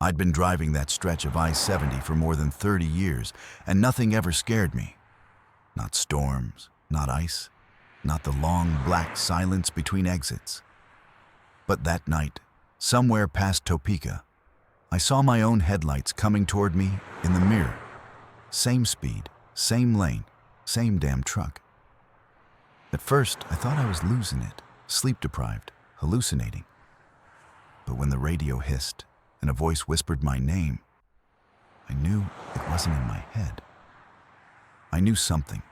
I'd been driving that stretch of I-70 for more than 30 years, and nothing ever scared me. Not storms, not ice, not the long black silence between exits. But that night, somewhere past Topeka, I saw my own headlights coming toward me in the mirror. Same speed, same lane, same damn truck. At first, I thought I was losing it, sleep-deprived, hallucinating. But when the radio hissed and a voice whispered my name, I knew it wasn't in my head. I knew something,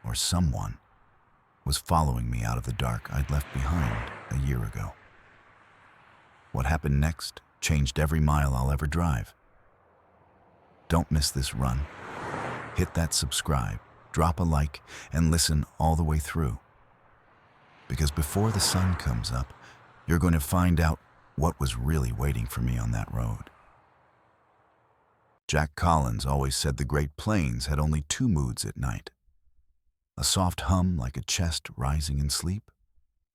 or someone, was following me out of the dark I'd left behind a year ago. What happened next changed every mile I'll ever drive. Don't miss this run. Hit that subscribe, drop a like, and listen all the way through. Because before the sun comes up, you're going to find out what was really waiting for me on that road. Jack Collins always said the Great Plains had only two moods at night: a soft hum like a chest rising in sleep,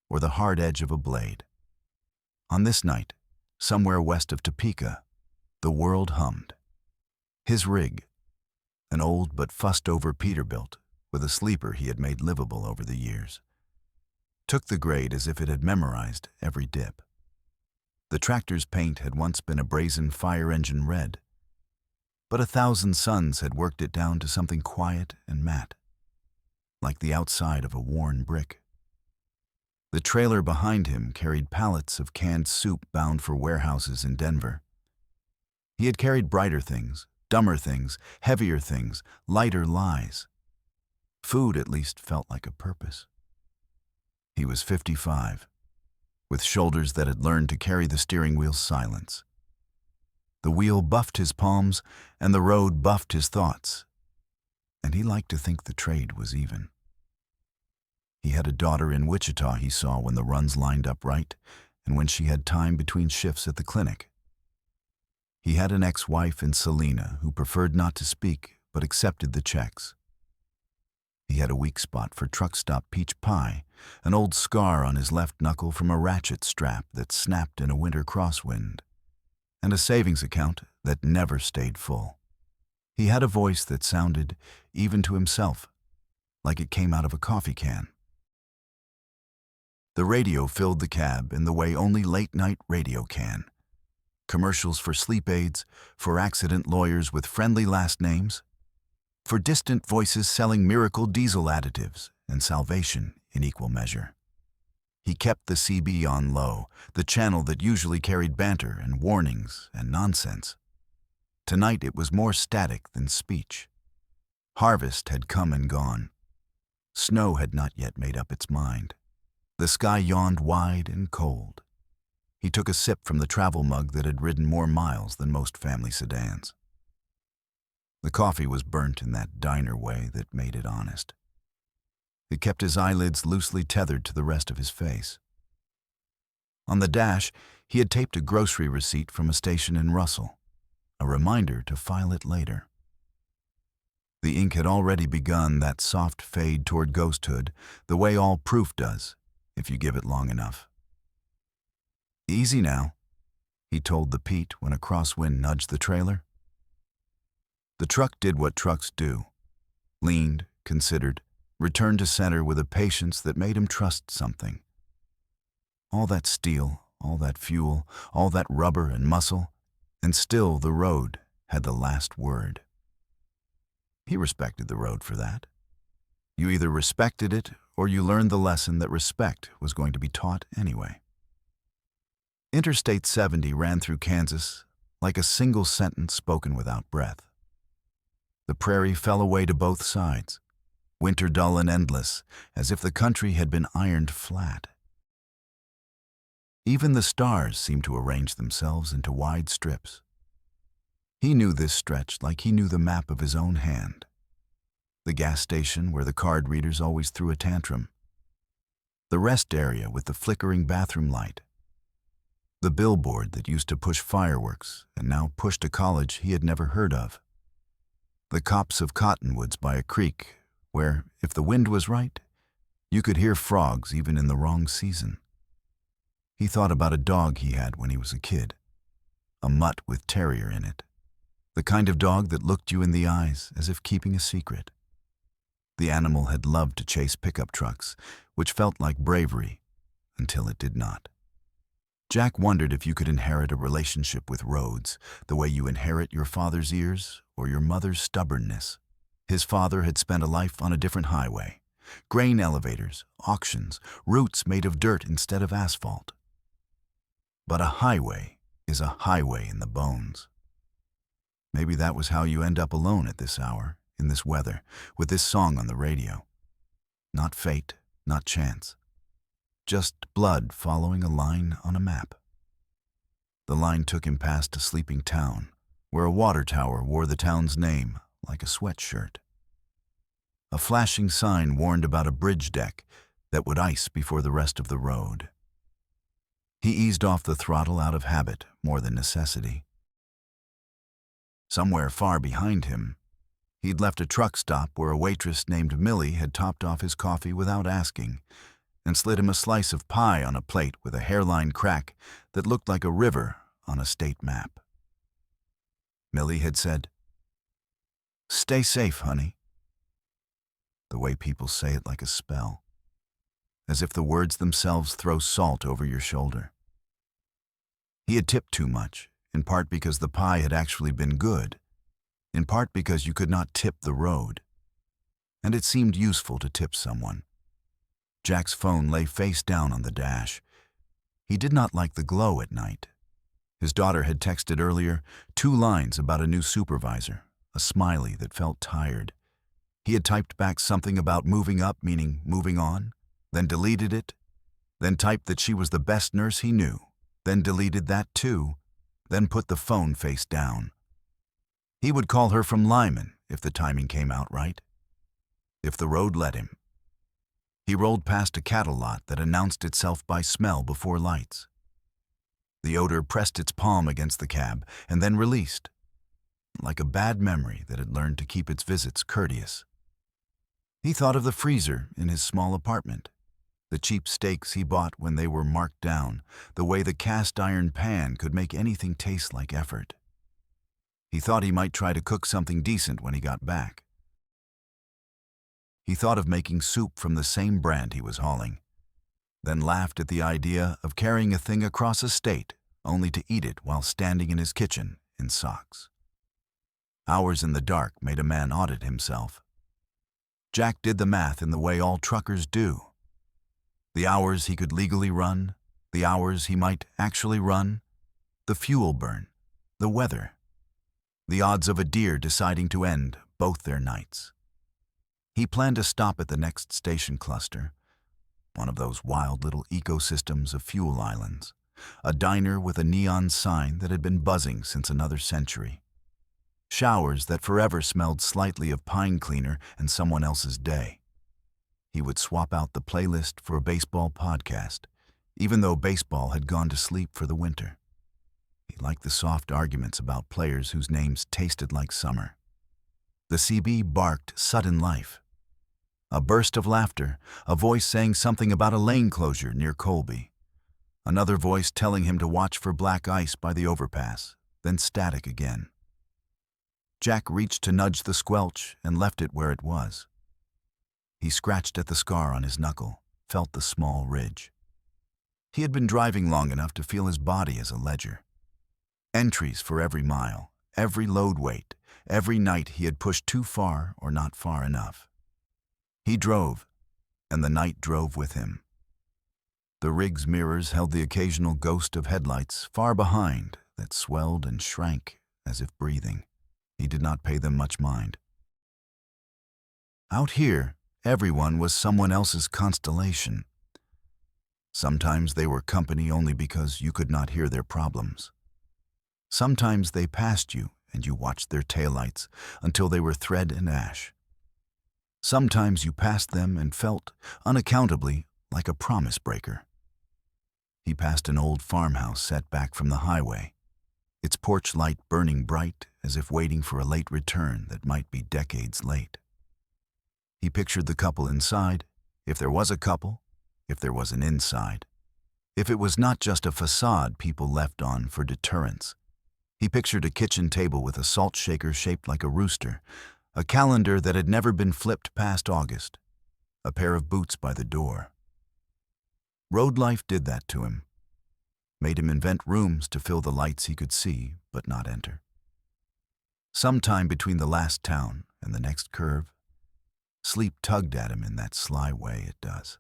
or the hard edge of a blade. On this night, somewhere west of Topeka, the world hummed. His rig, an old but fussed-over Peterbilt with a sleeper he had made livable over the years, took the grade as if it had memorized every dip. The tractor's paint had once been a brazen fire engine red, but 1,000 suns had worked it down to something quiet and matte, like the outside of a worn brick. The trailer behind him carried pallets of canned soup bound for warehouses in Denver. He had carried brighter things, dumber things, heavier things, lighter lies. Food at least felt like a purpose. He was 55, with shoulders that had learned to carry the steering wheel's silence. The wheel buffed his palms, and the road buffed his thoughts. And he liked to think the trade was even. He had a daughter in Wichita he saw when the runs lined up right, and when she had time between shifts at the clinic. He had an ex-wife in Salina who preferred not to speak but accepted the checks. He had a weak spot for truck stop peach pie, an old scar on his left knuckle from a ratchet strap that snapped in a winter crosswind, and a savings account that never stayed full. He had a voice that sounded, even to himself, like it came out of a coffee can. The radio filled the cab in the way only late-night radio can. Commercials for sleep aids, for accident lawyers with friendly last names, for distant voices selling miracle diesel additives and salvation in equal measure. He kept the CB on low, the channel that usually carried banter and warnings and nonsense. Tonight it was more static than speech. Harvest had come and gone. Snow had not yet made up its mind. The sky yawned wide and cold. He took a sip from the travel mug that had ridden more miles than most family sedans. The coffee was burnt in that diner way that made it honest. It kept his eyelids loosely tethered to the rest of his face. On the dash, he had taped a grocery receipt from a station in Russell, a reminder to file it later. The ink had already begun that soft fade toward ghosthood, the way all proof does, if you give it long enough. "Easy now," he told the Pete when a crosswind nudged the trailer. The truck did what trucks do: leaned, considered, returned to center with a patience that made him trust something. All that steel, all that fuel, all that rubber and muscle, and still the road had the last word. He respected the road for that. You either respected it or you learned the lesson that respect was going to be taught anyway. Interstate 70 ran through Kansas like a single sentence spoken without breath. The prairie fell away to both sides, winter dull and endless, as if the country had been ironed flat. Even the stars seemed to arrange themselves into wide strips. He knew this stretch like he knew the map of his own hand. The gas station where the card readers always threw a tantrum. The rest area with the flickering bathroom light. The billboard that used to push fireworks and now pushed a college he had never heard of. The copse of cottonwoods by a creek where, if the wind was right, you could hear frogs even in the wrong season. He thought about a dog he had when he was a kid, a mutt with terrier in it. The kind of dog that looked you in the eyes as if keeping a secret. The animal had loved to chase pickup trucks, which felt like bravery, until it did not. Jack wondered if you could inherit a relationship with roads, the way you inherit your father's ears or your mother's stubbornness. His father had spent a life on a different highway. Grain elevators, auctions, routes made of dirt instead of asphalt. But a highway is a highway in the bones. Maybe that was how you end up alone at this hour, in this weather, with this song on the radio. Not fate, not chance. Just blood following a line on a map. The line took him past a sleeping town, where a water tower wore the town's name like a sweatshirt. A flashing sign warned about a bridge deck that would ice before the rest of the road. He eased off the throttle out of habit more than necessity. Somewhere far behind him, he'd left a truck stop where a waitress named Millie had topped off his coffee without asking and slid him a slice of pie on a plate with a hairline crack that looked like a river on a state map. Millie had said, "Stay safe, honey." The way people say it like a spell, as if the words themselves throw salt over your shoulder. He had tipped too much, in part because the pie had actually been good, in part because you could not tip the road, and it seemed useful to tip someone. Jack's phone lay face down on the dash. He did not like the glow at night. His daughter had texted earlier 2 lines about a new supervisor, a smiley that felt tired. He had typed back something about moving up, meaning moving on, then deleted it, then typed that she was the best nurse he knew, then deleted that too, then put the phone face down. He would call her from Lyman if the timing came out right, if the road let him. He rolled past a cattle lot that announced itself by smell before lights. The odor pressed its palm against the cab and then released, like a bad memory that had learned to keep its visits courteous. He thought of the freezer in his small apartment, the cheap steaks he bought when they were marked down, the way the cast-iron pan could make anything taste like effort. He thought he might try to cook something decent when he got back. He thought of making soup from the same brand he was hauling, then laughed at the idea of carrying a thing across a state only to eat it while standing in his kitchen in socks. Hours in the dark made a man audit himself. Jack did the math in the way all truckers do. The hours he could legally run, the hours he might actually run, the fuel burn, the weather, the odds of a deer deciding to end both their nights. He planned to stop at the next station cluster, one of those wild little ecosystems of fuel islands, a diner with a neon sign that had been buzzing since another century. Showers that forever smelled slightly of pine cleaner and someone else's day. He would swap out the playlist for a baseball podcast, even though baseball had gone to sleep for the winter. He liked the soft arguments about players whose names tasted like summer. The CB barked sudden life. A burst of laughter, a voice saying something about a lane closure near Colby. Another voice telling him to watch for black ice by the overpass, then static again. Jack reached to nudge the squelch and left it where it was. He scratched at the scar on his knuckle, felt the small ridge. He had been driving long enough to feel his body as a ledger. Entries for every mile, every load weight, every night he had pushed too far or not far enough. He drove, and the night drove with him. The rig's mirrors held the occasional ghost of headlights far behind that swelled and shrank as if breathing. He did not pay them much mind. Out here, everyone was someone else's constellation. Sometimes they were company only because you could not hear their problems. Sometimes they passed you and you watched their taillights until they were thread and ash. Sometimes you passed them and felt, unaccountably, like a promise breaker. He passed an old farmhouse set back from the highway, its porch light burning bright as if waiting for a late return that might be decades late. He pictured the couple inside, if there was a couple, if there was an inside, if it was not just a facade people left on for deterrence. He pictured a kitchen table with a salt shaker shaped like a rooster, a calendar that had never been flipped past August, a pair of boots by the door. Road life did that to him, made him invent rooms to fill the lights he could see but not enter. Sometime between the last town and the next curve, sleep tugged at him in that sly way it does.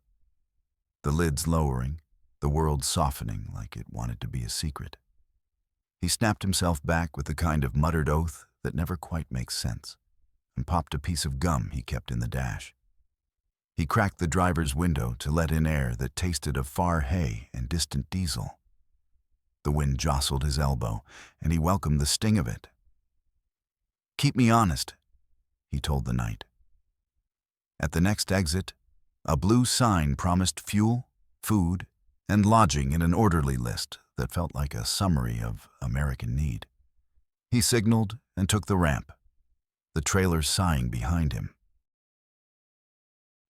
The lids lowering, the world softening like it wanted to be a secret. He snapped himself back with the kind of muttered oath that never quite makes sense, and popped a piece of gum he kept in the dash. He cracked the driver's window to let in air that tasted of far hay and distant diesel. The wind jostled his elbow, and he welcomed the sting of it. "Keep me honest," he told the night. At the next exit, a blue sign promised fuel, food, and lodging in an orderly list that felt like a summary of American need. He signaled and took the ramp, the trailer sighing behind him.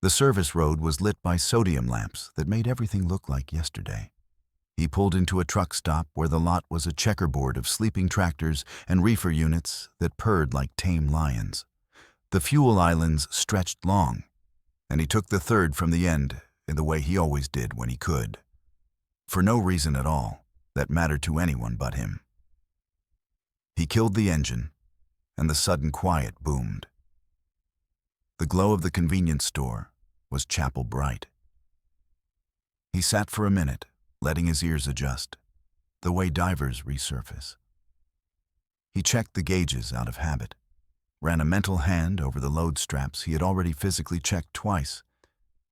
The service road was lit by sodium lamps that made everything look like yesterday. He pulled into a truck stop where the lot was a checkerboard of sleeping tractors and reefer units that purred like tame lions. The fuel islands stretched long, and he took the third from the end in the way he always did when he could. For no reason at all that mattered to anyone but him. He killed the engine, and the sudden quiet boomed. The glow of the convenience store was chapel bright. He sat for a minute, letting his ears adjust, the way divers resurface. He checked the gauges out of habit, ran a mental hand over the load straps he had already physically checked twice,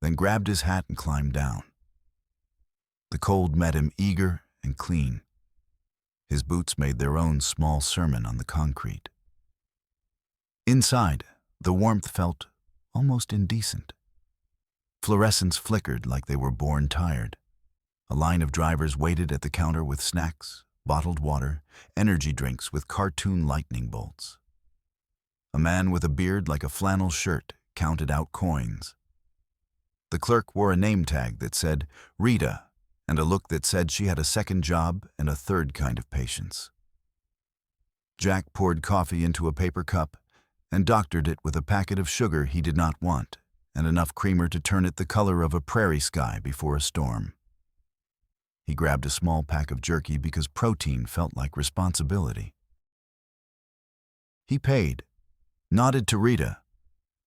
then grabbed his hat and climbed down. The cold met him eager and clean. His boots made their own small sermon on the concrete. Inside, the warmth felt almost indecent. Fluorescents flickered like they were born tired. A line of drivers waited at the counter with snacks, bottled water, energy drinks with cartoon lightning bolts. A man with a beard like a flannel shirt counted out coins. The clerk wore a name tag that said Rita and a look that said she had a second job and a third kind of patience. Jack poured coffee into a paper cup and doctored it with a packet of sugar he did not want and enough creamer to turn it the color of a prairie sky before a storm. He grabbed a small pack of jerky because protein felt like responsibility. He paid, nodded to Rita,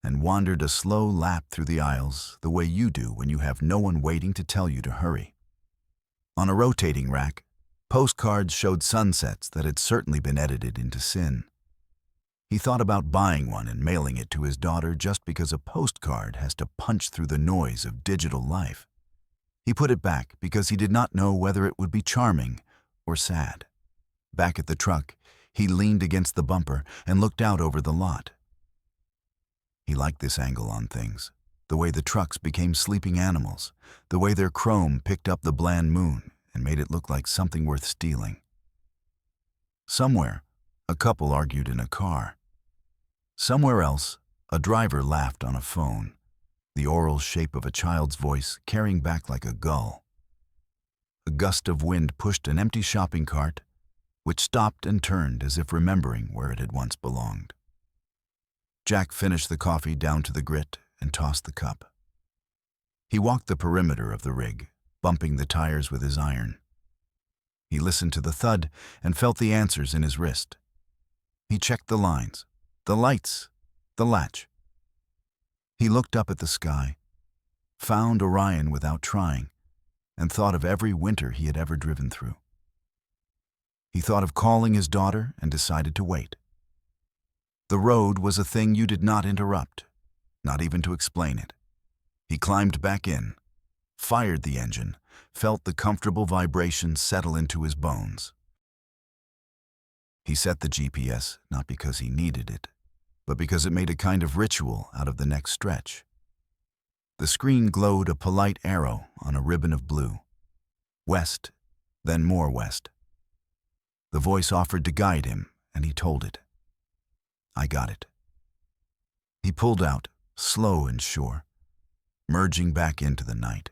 and wandered a slow lap through the aisles the way you do when you have no one waiting to tell you to hurry. On a rotating rack, postcards showed sunsets that had certainly been edited into sin. He thought about buying one and mailing it to his daughter just because a postcard has to punch through the noise of digital life. He put it back because he did not know whether it would be charming or sad. Back at the truck, he leaned against the bumper and looked out over the lot. He liked this angle on things, the way the trucks became sleeping animals, the way their chrome picked up the bland moon and made it look like something worth stealing. Somewhere, a couple argued in a car. Somewhere else, a driver laughed on a phone, the oral shape of a child's voice carrying back like a gull. A gust of wind pushed an empty shopping cart, which stopped and turned as if remembering where it had once belonged. Jack finished the coffee down to the grit and tossed the cup. He walked the perimeter of the rig, bumping the tires with his iron. He listened to the thud and felt the answers in his wrist. He checked the lines, the lights, the latch. He looked up at the sky, found Orion without trying, and thought of every winter he had ever driven through. He thought of calling his daughter and decided to wait. The road was a thing you did not interrupt, not even to explain it. He climbed back in, fired the engine, felt the comfortable vibration settle into his bones. He set the GPS not because he needed it, but because it made a kind of ritual out of the next stretch. The screen glowed a polite arrow on a ribbon of blue. West, then more west. The voice offered to guide him, and he told it. I got it. He pulled out, slow and sure, merging back into the night.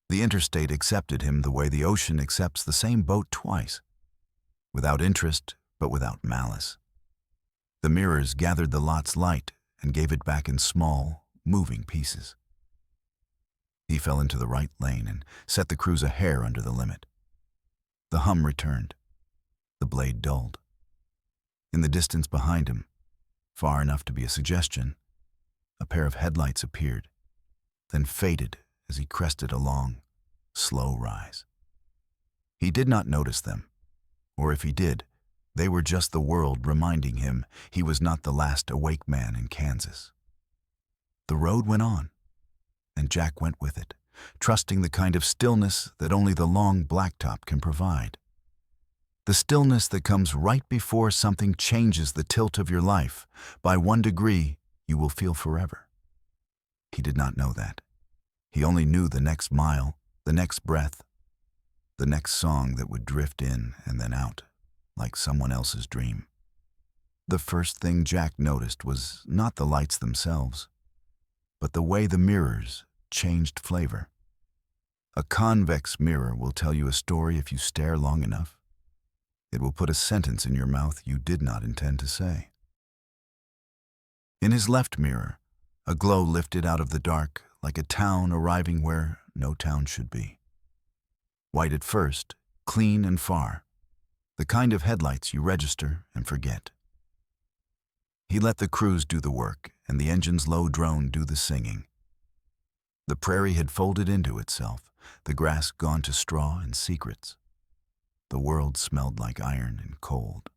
The interstate accepted him the way the ocean accepts the same boat twice. without interest, but without malice. The mirrors gathered the lot's light and gave it back in small, moving pieces. He fell into the right lane and set the cruise a hair under the limit. The hum returned. The blade dulled. In the distance behind him, far enough to be a suggestion, a pair of headlights appeared, then faded as he crested a long, slow rise. He did not notice them, or if he did, they were just the world reminding him he was not the last awake man in Kansas. The road went on, and Jack went with it, trusting the kind of stillness that only the long blacktop can provide. The stillness that comes right before something changes the tilt of your life. By 1 degree, you will feel forever. He did not know that. He only knew the next mile, the next breath, the next song that would drift in and then out, like someone else's dream. The first thing Jack noticed was not the lights themselves, but the way the mirrors changed flavor. A convex mirror will tell you a story if you stare long enough. It will put a sentence in your mouth you did not intend to say. In his left mirror, a glow lifted out of the dark like a town arriving where no town should be. White at first, clean and far, the kind of headlights you register and forget. He let the cruise do the work and the engine's low drone do the singing. The prairie had folded into itself, the grass gone to straw and secrets. The world smelled like iron and cold.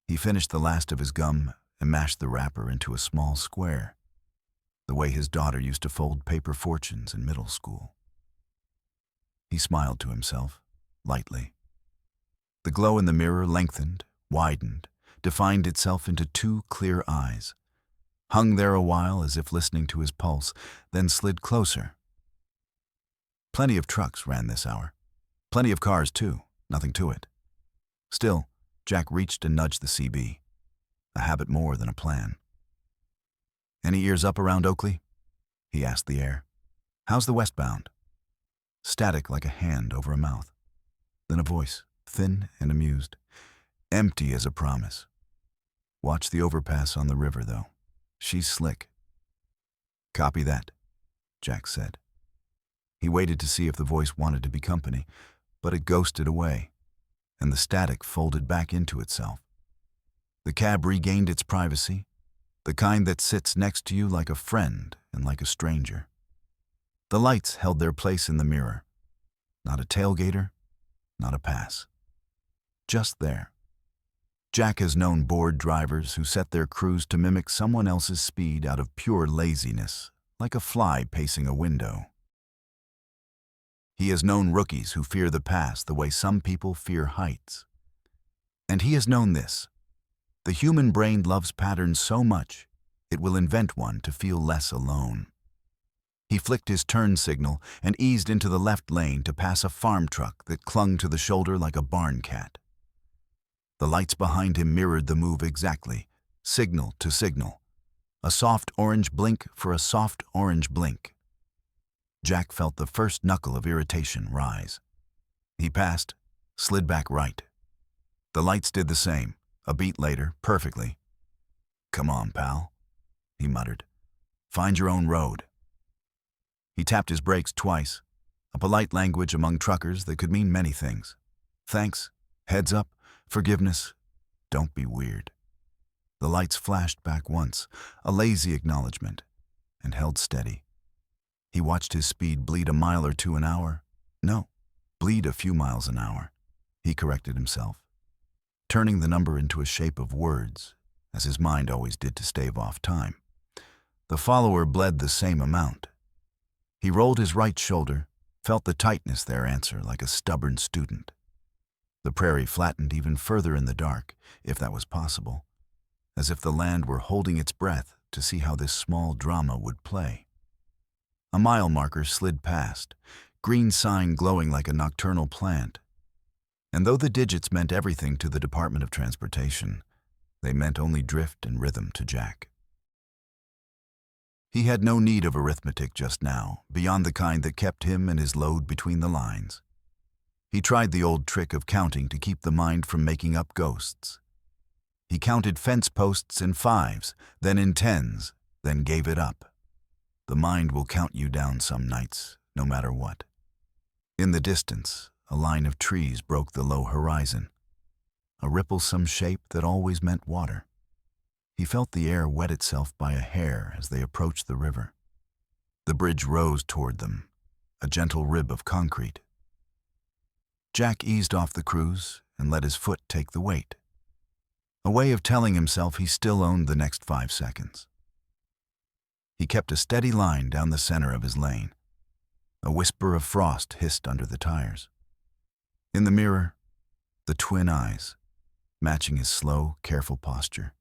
He finished the last of his gum and mashed the wrapper into a small square, the way his daughter used to fold paper fortunes in middle school. He smiled to himself, lightly. The glow in the mirror lengthened, widened, defined itself into 2 clear eyes, hung there a while as if listening to his pulse, then slid closer. Plenty of trucks ran this hour. Plenty of cars, too, nothing to it. Still, Jack reached and nudged the CB, a habit more than a plan. "Any ears up around Oakley?" he asked the air. "How's the westbound?" Static like a hand over a mouth. Then a voice, thin and amused. "Empty as a promise. Watch the overpass on the river, though. She's slick." "Copy that," Jack said. He waited to see if the voice wanted to be company, but it ghosted away, and the static folded back into itself. The cab regained its privacy, the kind that sits next to you like a friend and like a stranger. The lights held their place in the mirror. Not a tailgater, not a pass. Just there. Jack has known bored drivers who set their cruise to mimic someone else's speed out of pure laziness, like a fly pacing a window. He has known rookies who fear the pass the way some people fear heights. And he has known this. The human brain loves patterns so much, it will invent one to feel less alone. He flicked his turn signal and eased into the left lane to pass a farm truck that clung to the shoulder like a barn cat. The lights behind him mirrored the move exactly, signal to signal. A soft orange blink for a soft orange blink. Jack felt the first knuckle of irritation rise. He passed, slid back right. The lights did the same, a beat later, perfectly. "Come on, pal," he muttered. "Find your own road." He tapped his brakes twice, a polite language among truckers that could mean many things. Thanks, heads up, forgiveness, don't be weird. The lights flashed back once, a lazy acknowledgement, and held steady. He watched his speed bleed a mile or 2 an hour. No, bleed a few miles an hour. He corrected himself, turning the number into a shape of words, as his mind always did to stave off time. The follower bled the same amount. He rolled his right shoulder, felt the tightness there answer like a stubborn student. The prairie flattened even further in the dark, if that was possible, as if the land were holding its breath to see how this small drama would play. A mile marker slid past, green sign glowing like a nocturnal plant. And though the digits meant everything to the Department of Transportation, they meant only drift and rhythm to Jack. He had no need of arithmetic just now, beyond the kind that kept him and his load between the lines. He tried the old trick of counting to keep the mind from making up ghosts. He counted fence posts in 5s, then in 10s, then gave it up. The mind will count you down some nights, no matter what. In the distance, a line of trees broke the low horizon, a ripplesome shape that always meant water. He felt the air wet itself by a hair as they approached the river. The bridge rose toward them, a gentle rib of concrete. Jack eased off the cruise and let his foot take the weight, a way of telling himself he still owned the next 5 seconds. He kept a steady line down the center of his lane. A whisper of frost hissed under the tires. In the mirror, the twin eyes, matching his slow, careful posture.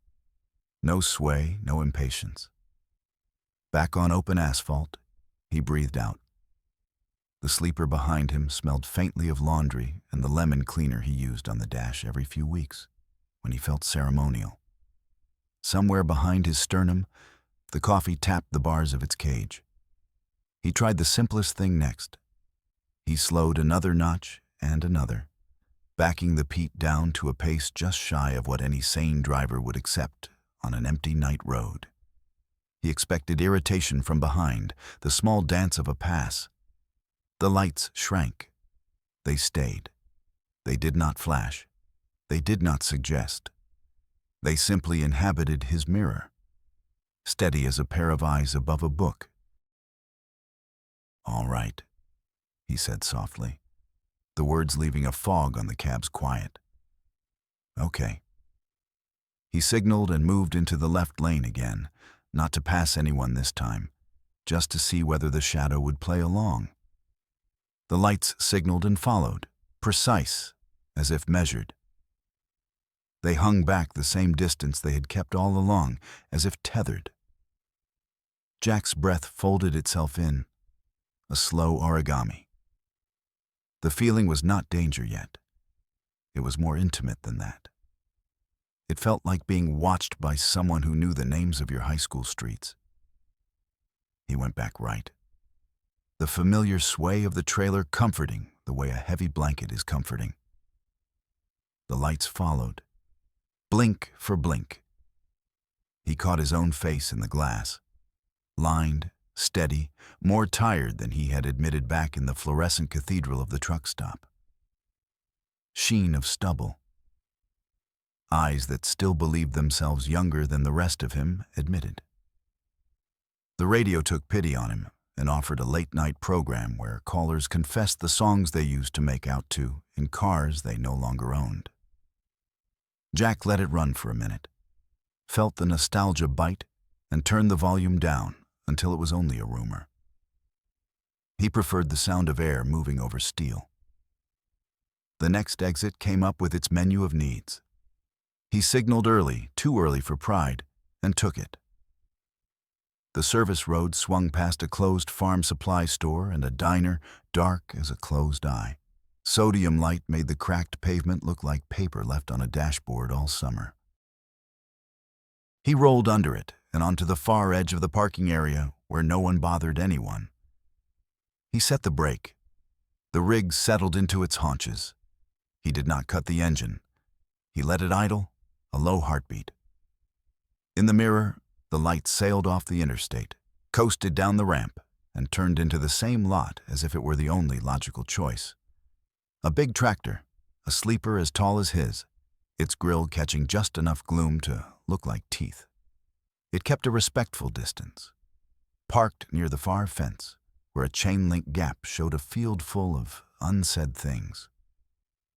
No sway, no impatience. Back on open asphalt, he breathed out. The sleeper behind him smelled faintly of laundry and the lemon cleaner he used on the dash every few weeks, when he felt ceremonial. Somewhere behind his sternum, the coffee tapped the bars of its cage. He tried the simplest thing next. He slowed another notch and another, backing the Pete down to a pace just shy of what any sane driver would accept on an empty night road. He expected irritation from behind, the small dance of a pass. The lights shrank. They stayed. They did not flash. They did not suggest. They simply inhabited his mirror, steady as a pair of eyes above a book. "All right," he said softly, the words leaving a fog on the cab's quiet. "Okay." He signaled and moved into the left lane again, not to pass anyone this time, just to see whether the shadow would play along. The lights signaled and followed, precise, as if measured. They hung back the same distance they had kept all along, as if tethered. Jack's breath folded itself in, a slow origami. The feeling was not danger yet. It was more intimate than that. It felt like being watched by someone who knew the names of your high school streets. He went back right. The familiar sway of the trailer comforting the way a heavy blanket is comforting. The lights followed, blink for blink. He caught his own face in the glass, lined, steady, more tired than he had admitted back in the fluorescent cathedral of the truck stop. Sheen of stubble. Eyes that still believed themselves younger than the rest of him admitted. The radio took pity on him and offered a late-night program where callers confessed the songs they used to make out to in cars they no longer owned. Jack let it run for a minute, felt the nostalgia bite, and turned the volume down until it was only a rumor. He preferred the sound of air moving over steel. The next exit came up with its menu of needs. He signaled early, too early for pride, and took it. The service road swung past a closed farm supply store and a diner dark as a closed eye. Sodium light made the cracked pavement look like paper left on a dashboard all summer. He rolled under it and onto the far edge of the parking area where no one bothered anyone. He set the brake. The rig settled into its haunches. He did not cut the engine. He let it idle, a low heartbeat. In the mirror, the light sailed off the interstate, coasted down the ramp, and turned into the same lot as if it were the only logical choice. A big tractor, a sleeper as tall as his, its grill catching just enough gloom to look like teeth. It kept a respectful distance, parked near the far fence, where a chain-link gap showed a field full of unsaid things.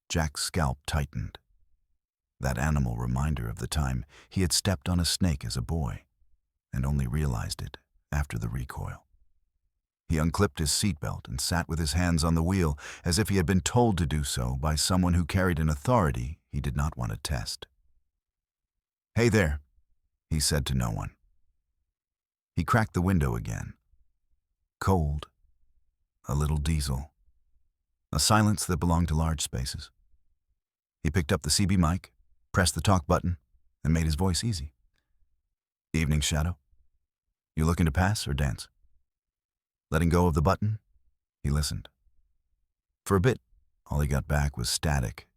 Jack's scalp tightened. That animal reminder of the time he had stepped on a snake as a boy, and only realized it after the recoil. He unclipped his seatbelt and sat with his hands on the wheel as if he had been told to do so by someone who carried an authority he did not want to test. "Hey there," he said to no one. He cracked the window again. Cold. A little diesel. A silence that belonged to large spaces. He picked up the CB mic, pressed the talk button, and made his voice easy. "Evening, Shadow. You looking to pass or dance?" Letting go of the button, he listened. For a bit, All he got back was static,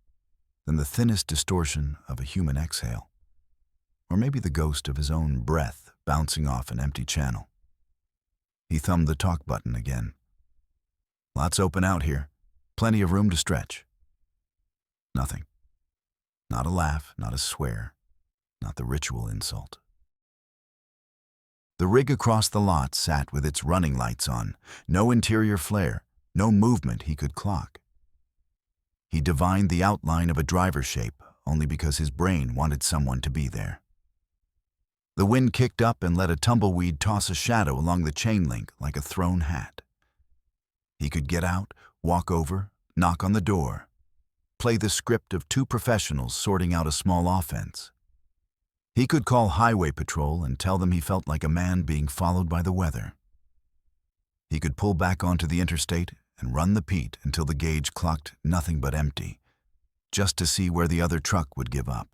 then the thinnest distortion of a human exhale. Or maybe the ghost of his own breath bouncing off an empty channel. He thumbed the talk button again. Lots open out here. Plenty of room to stretch. Nothing. Not a laugh, not a swear, not the ritual insult. The rig across the lot sat with its running lights on, no interior flare, no movement he could clock. He divined the outline of a driver shape only because his brain wanted someone to be there. The wind kicked up and let a tumbleweed toss a shadow along the chain link like a thrown hat. He could get out, walk over, knock on the door, play the script of two professionals sorting out a small offense. He could call highway patrol and tell them he felt like a man being followed by the weather. He could pull back onto the interstate and run the Pete until the gauge clocked nothing but empty, just to see where the other truck would give up.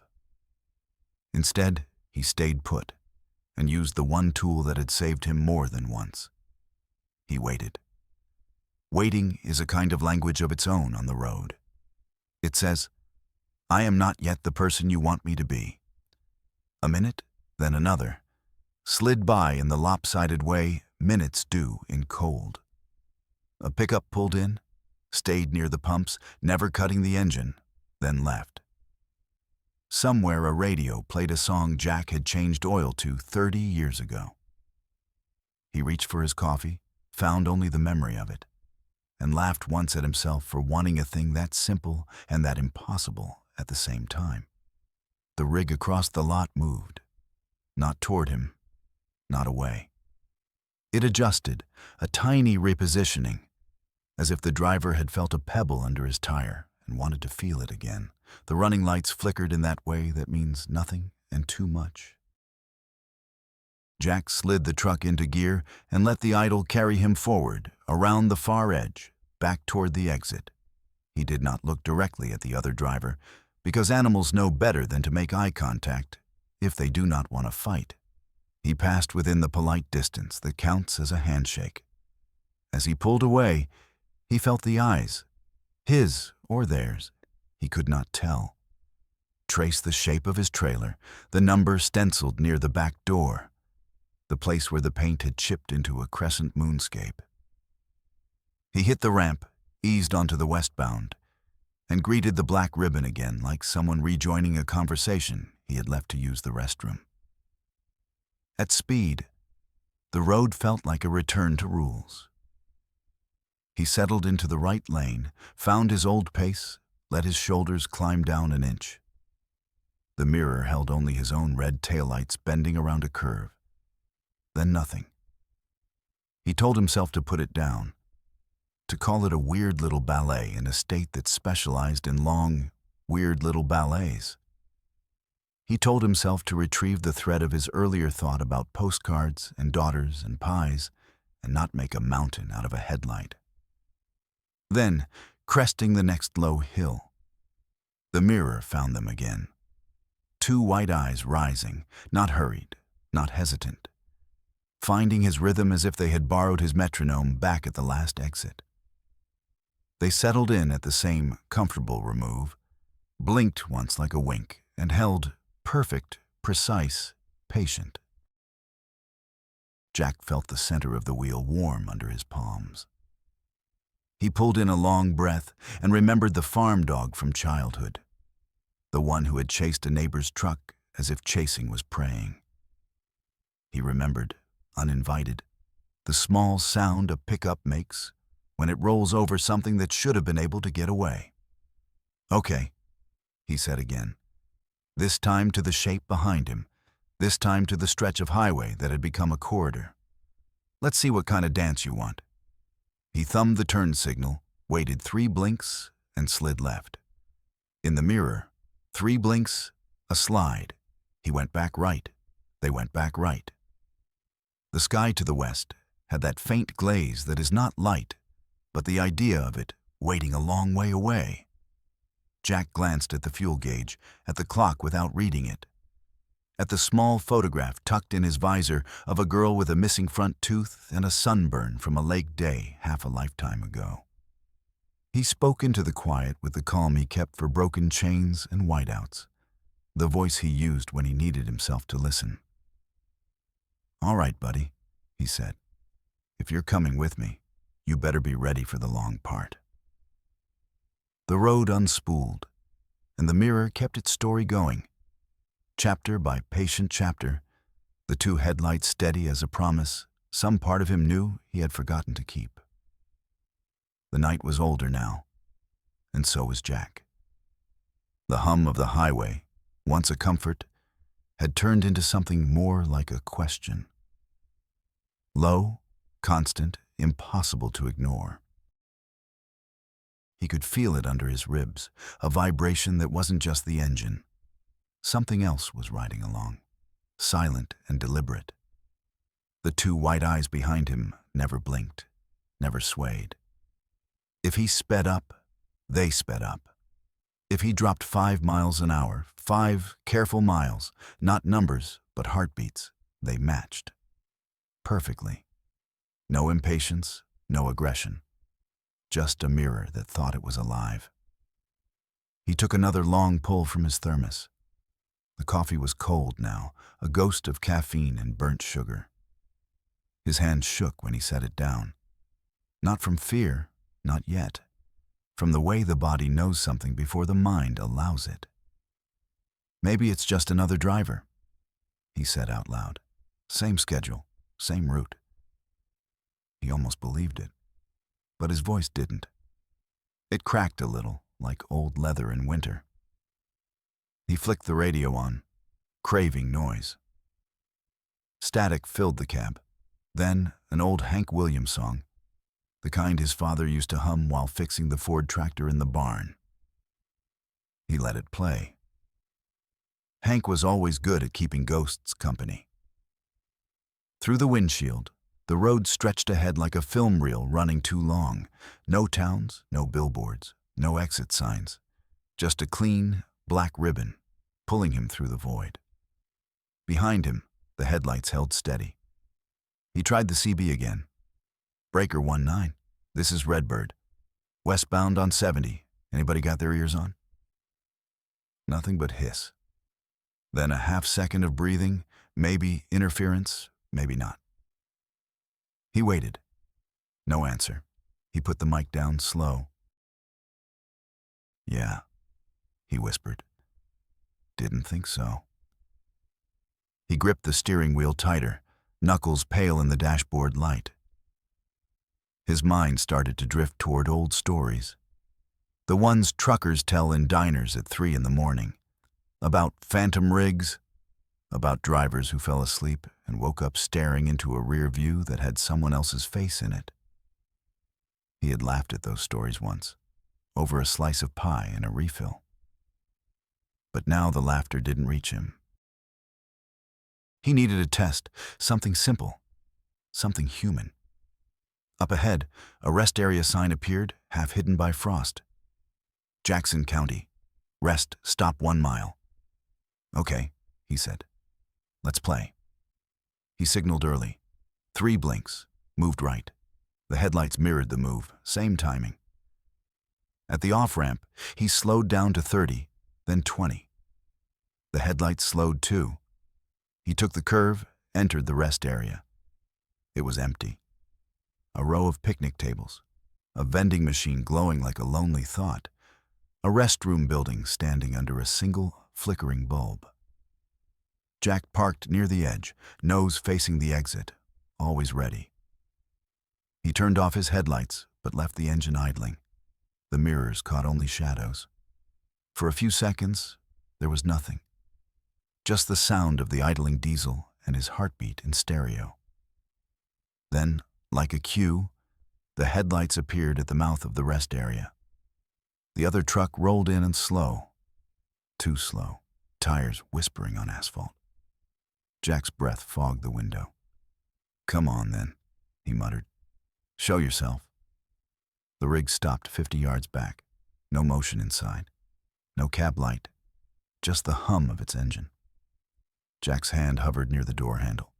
Instead, he stayed put and used the one tool that had saved him more than once. He waited. Waiting is a kind of language of its own on the road. It says, "I am not yet the person you want me to be." A minute, then another, slid by in the lopsided way minutes do in cold. A pickup pulled in, stayed near the pumps, never cutting the engine, then left. Somewhere a radio played a song Jack had changed oil to 30 years ago. He reached for his coffee, found only the memory of it, and laughed once at himself for wanting a thing that simple and that impossible at the same time. The rig across the lot moved, not toward him, not away. It adjusted, a tiny repositioning, as if the driver had felt a pebble under his tire and wanted to feel it again. The running lights flickered in that way that means nothing and too much. Jack slid the truck into gear and let the idle carry him forward, around the far edge, back toward the exit. He did not look directly at the other driver, because animals know better than to make eye contact if they do not want to fight. He passed within the polite distance that counts as a handshake. As he pulled away, he felt the eyes, his or theirs, he could not tell. Trace the shape of his trailer, the number stenciled near the back door, the place where the paint had chipped into a crescent moonscape. He hit the ramp, eased onto the westbound, and greeted the black ribbon again like someone rejoining a conversation he had left to use the restroom. At speed, the road felt like a return to rules. He settled into the right lane, found his old pace, let his shoulders climb down an inch. The mirror held only his own red taillights bending around a curve. Then nothing. He told himself to put it down, to call it a weird little ballet in a state that specialized in long, weird little ballets. He told himself to retrieve the thread of his earlier thought about postcards and daughters and pies and not make a mountain out of a headlight. Then, cresting the next low hill, the mirror found them again. Two white eyes rising, not hurried, not hesitant, finding his rhythm as if they had borrowed his metronome back at the last exit. They settled in at the same comfortable remove, blinked once like a wink, and held perfect, precise, patient. Jack felt the center of the wheel warm under his palms. He pulled in a long breath and remembered the farm dog from childhood, the one who had chased a neighbor's truck as if chasing was praying. He remembered, uninvited, the small sound a pickup makes when it rolls over something that should have been able to get away. "Okay," he said again, this time to the shape behind him, this time to the stretch of highway that had become a corridor. "Let's see what kind of dance you want." He thumbed the turn signal, waited 3 blinks, and slid left. In the mirror, 3 blinks, a slide. He went back right. They went back right. The sky to the west had that faint glaze that is not light, but the idea of it waiting a long way away. Jack glanced at the fuel gauge, at the clock without reading it, at the small photograph tucked in his visor of a girl with a missing front tooth and a sunburn from a lake day half a lifetime ago. He spoke into the quiet with the calm he kept for broken chains and whiteouts, the voice he used when he needed himself to listen. "All right, buddy," he said. "If you're coming with me, you better be ready for the long part." The road unspooled, and the mirror kept its story going. Chapter by patient chapter, the two headlights steady as a promise some part of him knew he had forgotten to keep. The night was older now, and so was Jack. The hum of the highway, once a comfort, had turned into something more like a question. Low, constant, impossible to ignore. He could feel it under his ribs, a vibration that wasn't just the engine. Something else was riding along, silent and deliberate. The two white eyes behind him never blinked, never swayed. If he sped up, they sped up. If he dropped 5 miles an hour, 5 careful miles, not numbers, but heartbeats, they matched. Perfectly. No impatience, no aggression. Just a mirror that thought it was alive. He took another long pull from his thermos. The coffee was cold now, a ghost of caffeine and burnt sugar. His hand shook when he set it down. Not from fear, not yet. From the way the body knows something before the mind allows it. "Maybe it's just another driver," he said out loud. "Same schedule, same route." He almost believed it, but his voice didn't. It cracked a little, like old leather in winter. He flicked the radio on, craving noise. Static filled the cab. Then an old Hank Williams song, the kind his father used to hum while fixing the Ford tractor in the barn. He let it play. Hank was always good at keeping ghosts company. Through the windshield, the road stretched ahead like a film reel running too long. No towns, no billboards, no exit signs. Just a clean, black ribbon, pulling him through the void. Behind him, the headlights held steady. He tried the CB again. "Breaker 19, this is Redbird. Westbound on 70. Anybody got their ears on?" Nothing but hiss. Then a half second of breathing, maybe interference, maybe not. He waited. No answer. He put the mic down slow. "Yeah," he whispered. "Didn't think so." He gripped the steering wheel tighter, knuckles pale in the dashboard light. His mind started to drift toward old stories. The ones truckers tell in diners at 3 in the morning. About phantom rigs, about drivers who fell asleep and woke up staring into a rear view that had someone else's face in it. He had laughed at those stories once, over a slice of pie and a refill. But now the laughter didn't reach him. He needed a test, something simple, something human. Up ahead, a rest area sign appeared, half hidden by frost. "Jackson County. Rest stop 1 mile. "Okay," he said. "Let's play." He signaled early. 3 blinks, moved right. The headlights mirrored the move, same timing. At the off-ramp, he slowed down to 30, then 20. The headlights slowed too. He took the curve, entered the rest area. It was empty. A row of picnic tables, a vending machine glowing like a lonely thought, a restroom building standing under a single flickering bulb. Jack parked near the edge, nose facing the exit, always ready. He turned off his headlights, but left the engine idling. The mirrors caught only shadows. For a few seconds, there was nothing. Just the sound of the idling diesel and his heartbeat in stereo. Then, like a cue, the headlights appeared at the mouth of the rest area. The other truck rolled in and slow. Too slow, tires whispering on asphalt. Jack's breath fogged the window. "Come on, then," he muttered. "Show yourself." The rig stopped 50 yards back. No motion inside. No cab light. Just the hum of its engine. Jack's hand hovered near the door handle.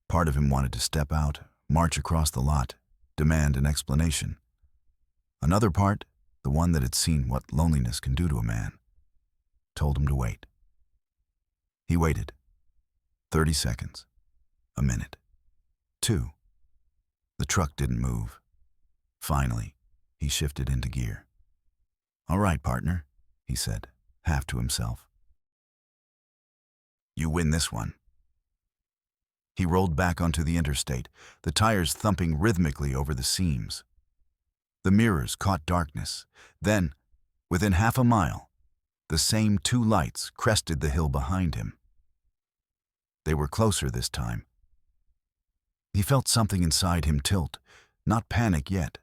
Part of him wanted to step out, march across the lot, demand an explanation. Another part, the one that had seen what loneliness can do to a man, told him to wait. He waited. 30 seconds. A minute. 2. The truck didn't move. Finally, he shifted into gear. "All right, partner," he said, half to himself. "You win this one." He rolled back onto the interstate, the tires thumping rhythmically over the seams. The mirrors caught darkness. Then, within half a mile, the same 2 lights crested the hill behind him. They were closer this time. He felt something inside him tilt, not panic yet,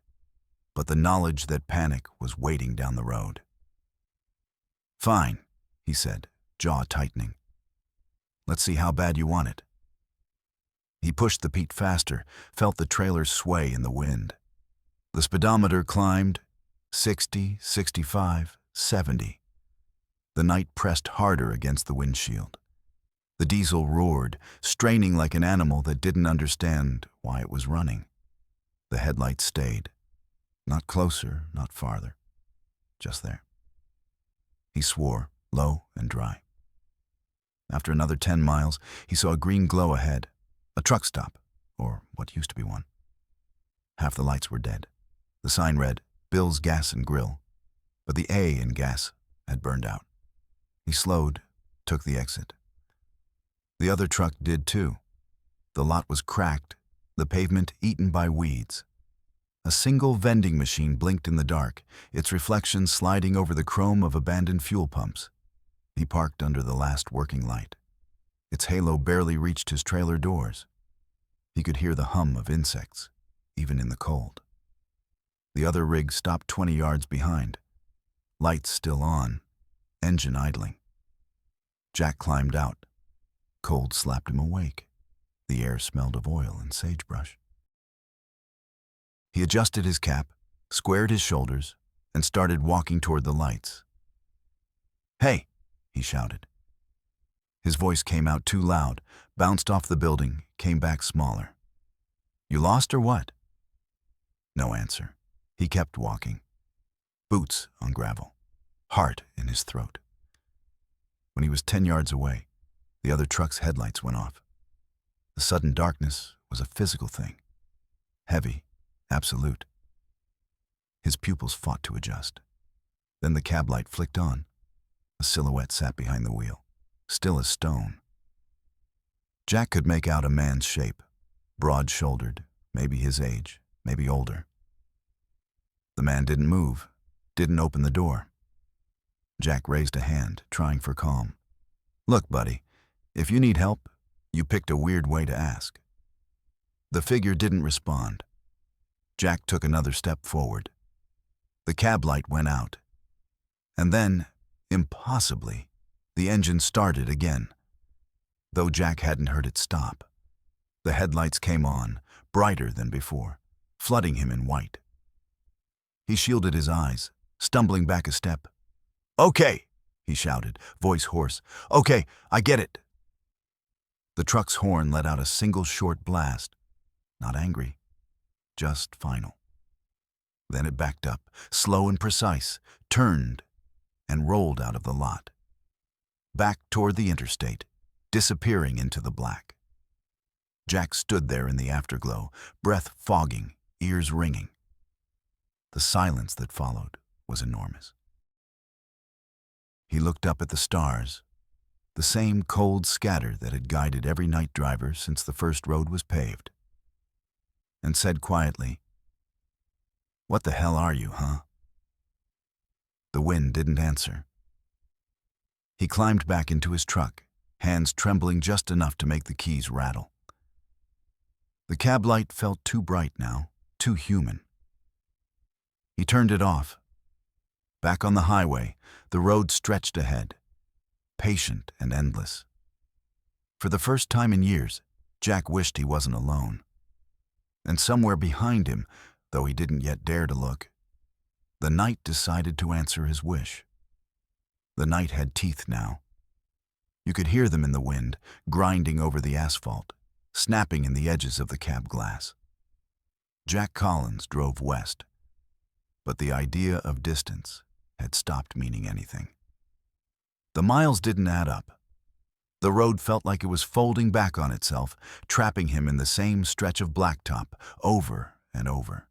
but the knowledge that panic was waiting down the road. "Fine," he said, jaw tightening. "Let's see how bad you want it." He pushed the Pete faster, felt the trailer sway in the wind. The speedometer climbed 60, 65, 70. The night pressed harder against the windshield. The diesel roared, straining like an animal that didn't understand why it was running. The headlights stayed. Not closer, not farther. Just there. He swore, low and dry. After another 10 miles, he saw a green glow ahead. A truck stop, or what used to be one. Half the lights were dead. The sign read, "Bill's Gas and Grill," but the A in gas had burned out. He slowed, took the exit. The other truck did too. The lot was cracked, the pavement eaten by weeds. A single vending machine blinked in the dark, its reflection sliding over the chrome of abandoned fuel pumps. He parked under the last working light. Its halo barely reached his trailer doors. He could hear the hum of insects, even in the cold. The other rig stopped 20 yards behind. Lights still on, engine idling. Jack climbed out. Cold slapped him awake. The air smelled of oil and sagebrush. He adjusted his cap, squared his shoulders, and started walking toward the lights. "Hey!" he shouted. His voice came out too loud, bounced off the building, came back smaller. "You lost or what?" No answer. He kept walking. Boots on gravel, heart in his throat. When he was 10 yards away, the other truck's headlights went off. The sudden darkness was a physical thing. Heavy, absolute. His pupils fought to adjust. Then the cab light flicked on. A silhouette sat behind the wheel, still as stone. Jack could make out a man's shape, broad-shouldered, maybe his age, maybe older. The man didn't move, didn't open the door. Jack raised a hand, trying for calm. "Look, buddy, if you need help, you picked a weird way to ask." The figure didn't respond. Jack took another step forward. The cab light went out. And then, impossibly, the engine started again. Though Jack hadn't heard it stop. The headlights came on, brighter than before, flooding him in white. He shielded his eyes, stumbling back a step. "Okay," he shouted, voice hoarse. "Okay, I get it." The truck's horn let out a single short blast. Not angry, just final. Then it backed up, slow and precise, turned, and rolled out of the lot. Back toward the interstate, disappearing into the black. Jack stood there in the afterglow, breath fogging, ears ringing. The silence that followed was enormous. He looked up at the stars, the same cold scatter that had guided every night driver since the first road was paved, and said quietly, "What the hell are you, huh?" The wind didn't answer. He climbed back into his truck, hands trembling just enough to make the keys rattle. The cab light felt too bright now, too human. He turned it off. Back on the highway, the road stretched ahead, patient and endless. For the first time in years, Jack wished he wasn't alone. And somewhere behind him, though he didn't yet dare to look, the night decided to answer his wish. The night had teeth now. You could hear them in the wind, grinding over the asphalt, snapping in the edges of the cab glass. Jack Collins drove west. but the idea of distance had stopped meaning anything. The miles didn't add up. The road felt like it was folding back on itself, trapping him in the same stretch of blacktop over and over.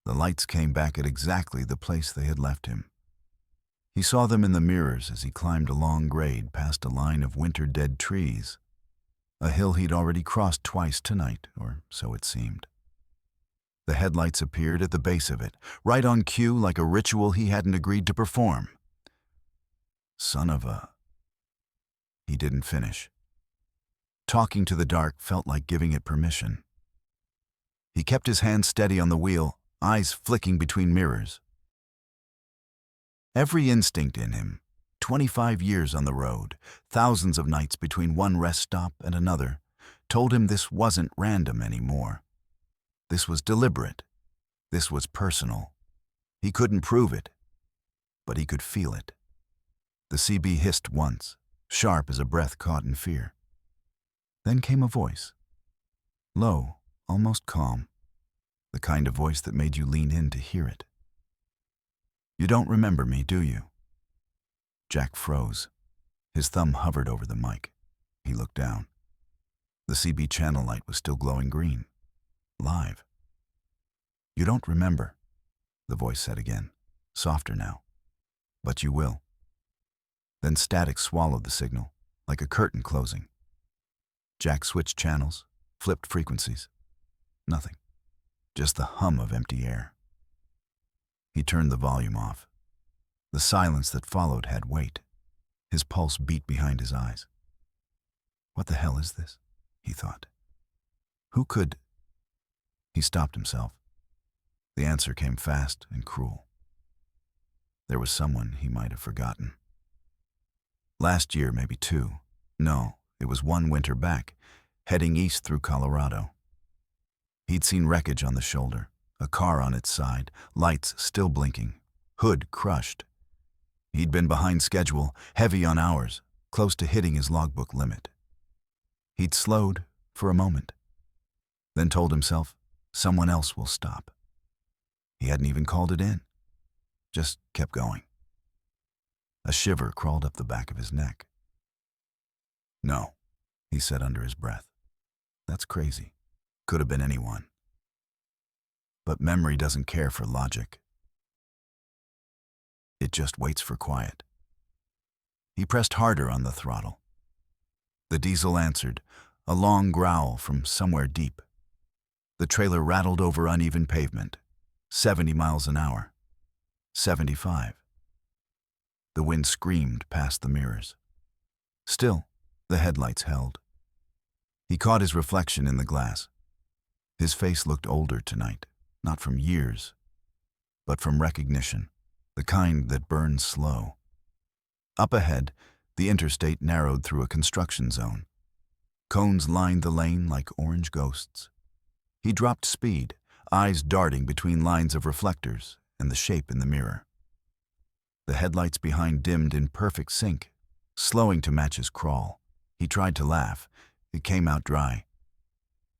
The lights came back at exactly the place they had left him. He saw them in the mirrors as he climbed a long grade past a line of winter-dead trees, a hill he'd already crossed twice tonight, or so it seemed. The headlights appeared at the base of it, right on cue like a ritual he hadn't agreed to perform. Son of a... He didn't finish. Talking to the dark felt like giving it permission. He kept his hand steady on the wheel, eyes flicking between mirrors. Every instinct in him, 25 years on the road, thousands of nights between one rest stop and another, told him this wasn't random anymore. This was deliberate. This was personal. He couldn't prove it, but he could feel it. The CB hissed once, sharp as a breath caught in fear. Then came a voice. Low, almost calm. The kind of voice that made you lean in to hear it. You don't remember me, do you? Jack froze. His thumb hovered over the mic. He looked down. The CB channel light was still glowing green. Live. You don't remember, the voice said again, softer now. But you will. Then static swallowed the signal, like a curtain closing. Jack switched channels, flipped frequencies. Nothing. Just the hum of empty air. He turned the volume off. The silence that followed had weight. His pulse beat behind his eyes. What the hell is this? He thought. Who could... He stopped himself. The answer came fast and cruel. There was someone he might have forgotten. Last year, maybe 2. No, it was 1 winter back, heading east through Colorado. He'd seen wreckage on the shoulder, a car on its side, lights still blinking, hood crushed. He'd been behind schedule, heavy on hours, close to hitting his logbook limit. He'd slowed for a moment, then told himself, someone else will stop. He hadn't even called it in, just kept going. A shiver crawled up the back of his neck. No, he said under his breath. That's crazy. Could have been anyone. But memory doesn't care for logic. It just waits for quiet. He pressed harder on the throttle. The diesel answered, a long growl from somewhere deep. The trailer rattled over uneven pavement, 70 miles an hour, 75. The wind screamed past the mirrors. Still, the headlights held. He caught his reflection in the glass. His face looked older tonight, not from years, but from recognition, the kind that burns slow. Up ahead, the interstate narrowed through a construction zone. Cones lined the lane like orange ghosts. He dropped speed, eyes darting between lines of reflectors and the shape in the mirror. The headlights behind dimmed in perfect sync, slowing to match his crawl. He tried to laugh. It came out dry.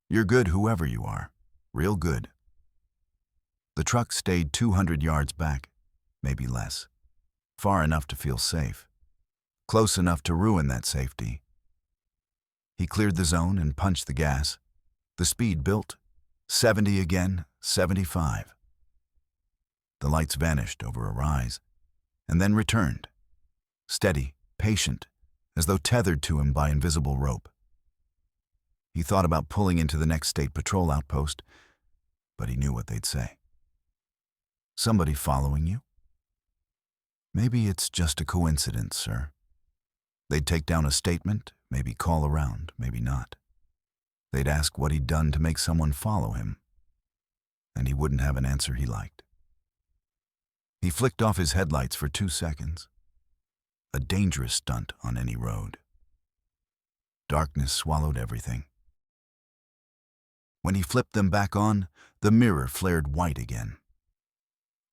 You're good whoever you are. Real good. The truck stayed 200 yards back, maybe less. Far enough to feel safe. Close enough to ruin that safety. He cleared the zone and punched the gas. The speed built. 70 again, 75. The lights vanished over a rise, and then returned. Steady, patient, as though tethered to him by invisible rope. He thought about pulling into the next state patrol outpost, but he knew what they'd say. Somebody following you? Maybe it's just a coincidence, sir. They'd take down a statement, maybe call around, maybe not. They'd ask what he'd done to make someone follow him, and he wouldn't have an answer he liked. He flicked off his headlights for 2 seconds. A dangerous stunt on any road. Darkness swallowed everything. When he flipped them back on, the mirror flared white again.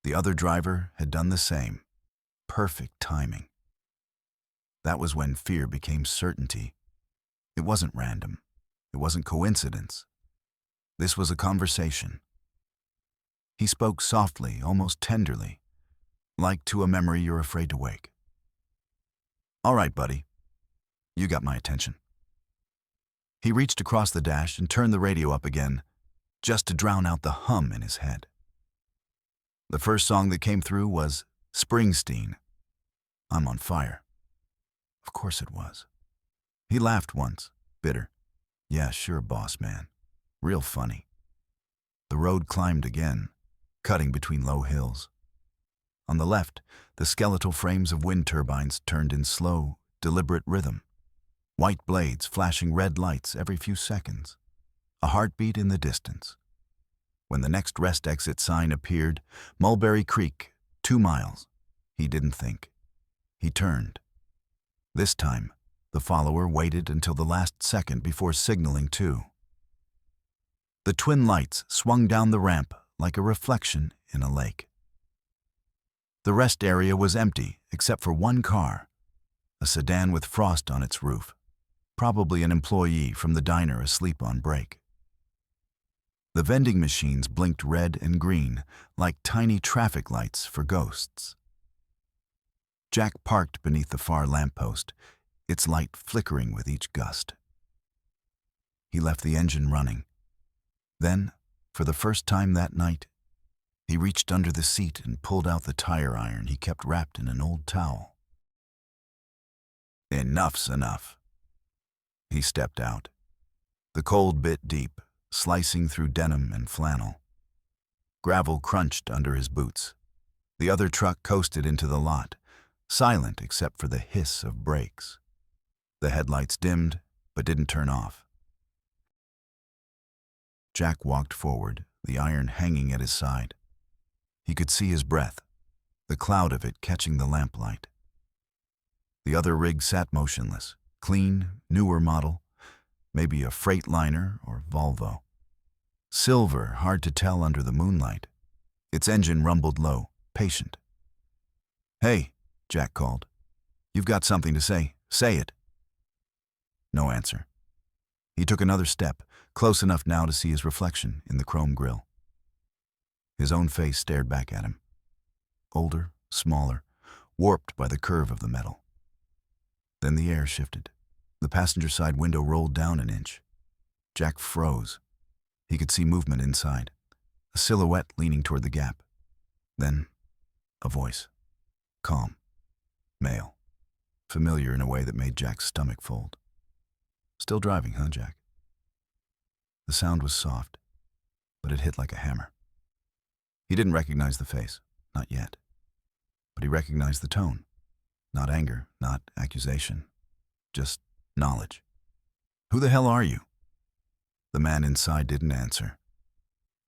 The other driver had done the same. Perfect timing. That was when fear became certainty. It wasn't random. It wasn't coincidence. This was a conversation. He spoke softly, almost tenderly, like to a memory you're afraid to wake. "All right, buddy. You got my attention." He reached across the dash and turned the radio up again, just to drown out the hum in his head. The first song that came through was Springsteen, "I'm on Fire." Of course it was. He laughed once, bitter. "Yeah, sure, boss man. Real funny." The road climbed again, cutting between low hills. On the left, the skeletal frames of wind turbines turned in slow, deliberate rhythm. White blades flashing red lights every few seconds. A heartbeat in the distance. When the next rest exit sign appeared, Mulberry Creek, 2 miles, he didn't think. He turned. This time, the follower waited until the last second before signaling too. The twin lights swung down the ramp like a reflection in a lake. The rest area was empty except for one car, a sedan with frost on its roof, probably an employee from the diner asleep on break. The vending machines blinked red and green like tiny traffic lights for ghosts. Jack parked beneath the far lamppost, its light flickering with each gust. He left the engine running. Then, for the first time that night, he reached under the seat and pulled out the tire iron he kept wrapped in an old towel. Enough's enough. He stepped out. The cold bit deep, slicing through denim and flannel. Gravel crunched under his boots. The other truck coasted into the lot, silent except for the hiss of brakes. The headlights dimmed, but didn't turn off. Jack walked forward, the iron hanging at his side. He could see his breath, the cloud of it catching the lamplight. The other rig sat motionless, clean, newer model, maybe a Freightliner or Volvo. Silver, hard to tell under the moonlight. Its engine rumbled low, patient. "Hey," Jack called. "You've got something to say. Say it." No answer. He took another step, close enough now to see his reflection in the chrome grille. His own face stared back at him. Older, smaller, warped by the curve of the metal. Then the air shifted. The passenger side window rolled down an inch. Jack froze. He could see movement inside, a silhouette leaning toward the gap. Then, a voice. Calm. Male. Familiar in a way that made Jack's stomach fold. "Still driving, huh, Jack?" The sound was soft, but it hit like a hammer. He didn't recognize the face, not yet. But he recognized the tone. Not anger, not accusation, just knowledge. "Who the hell are you?" The man inside didn't answer.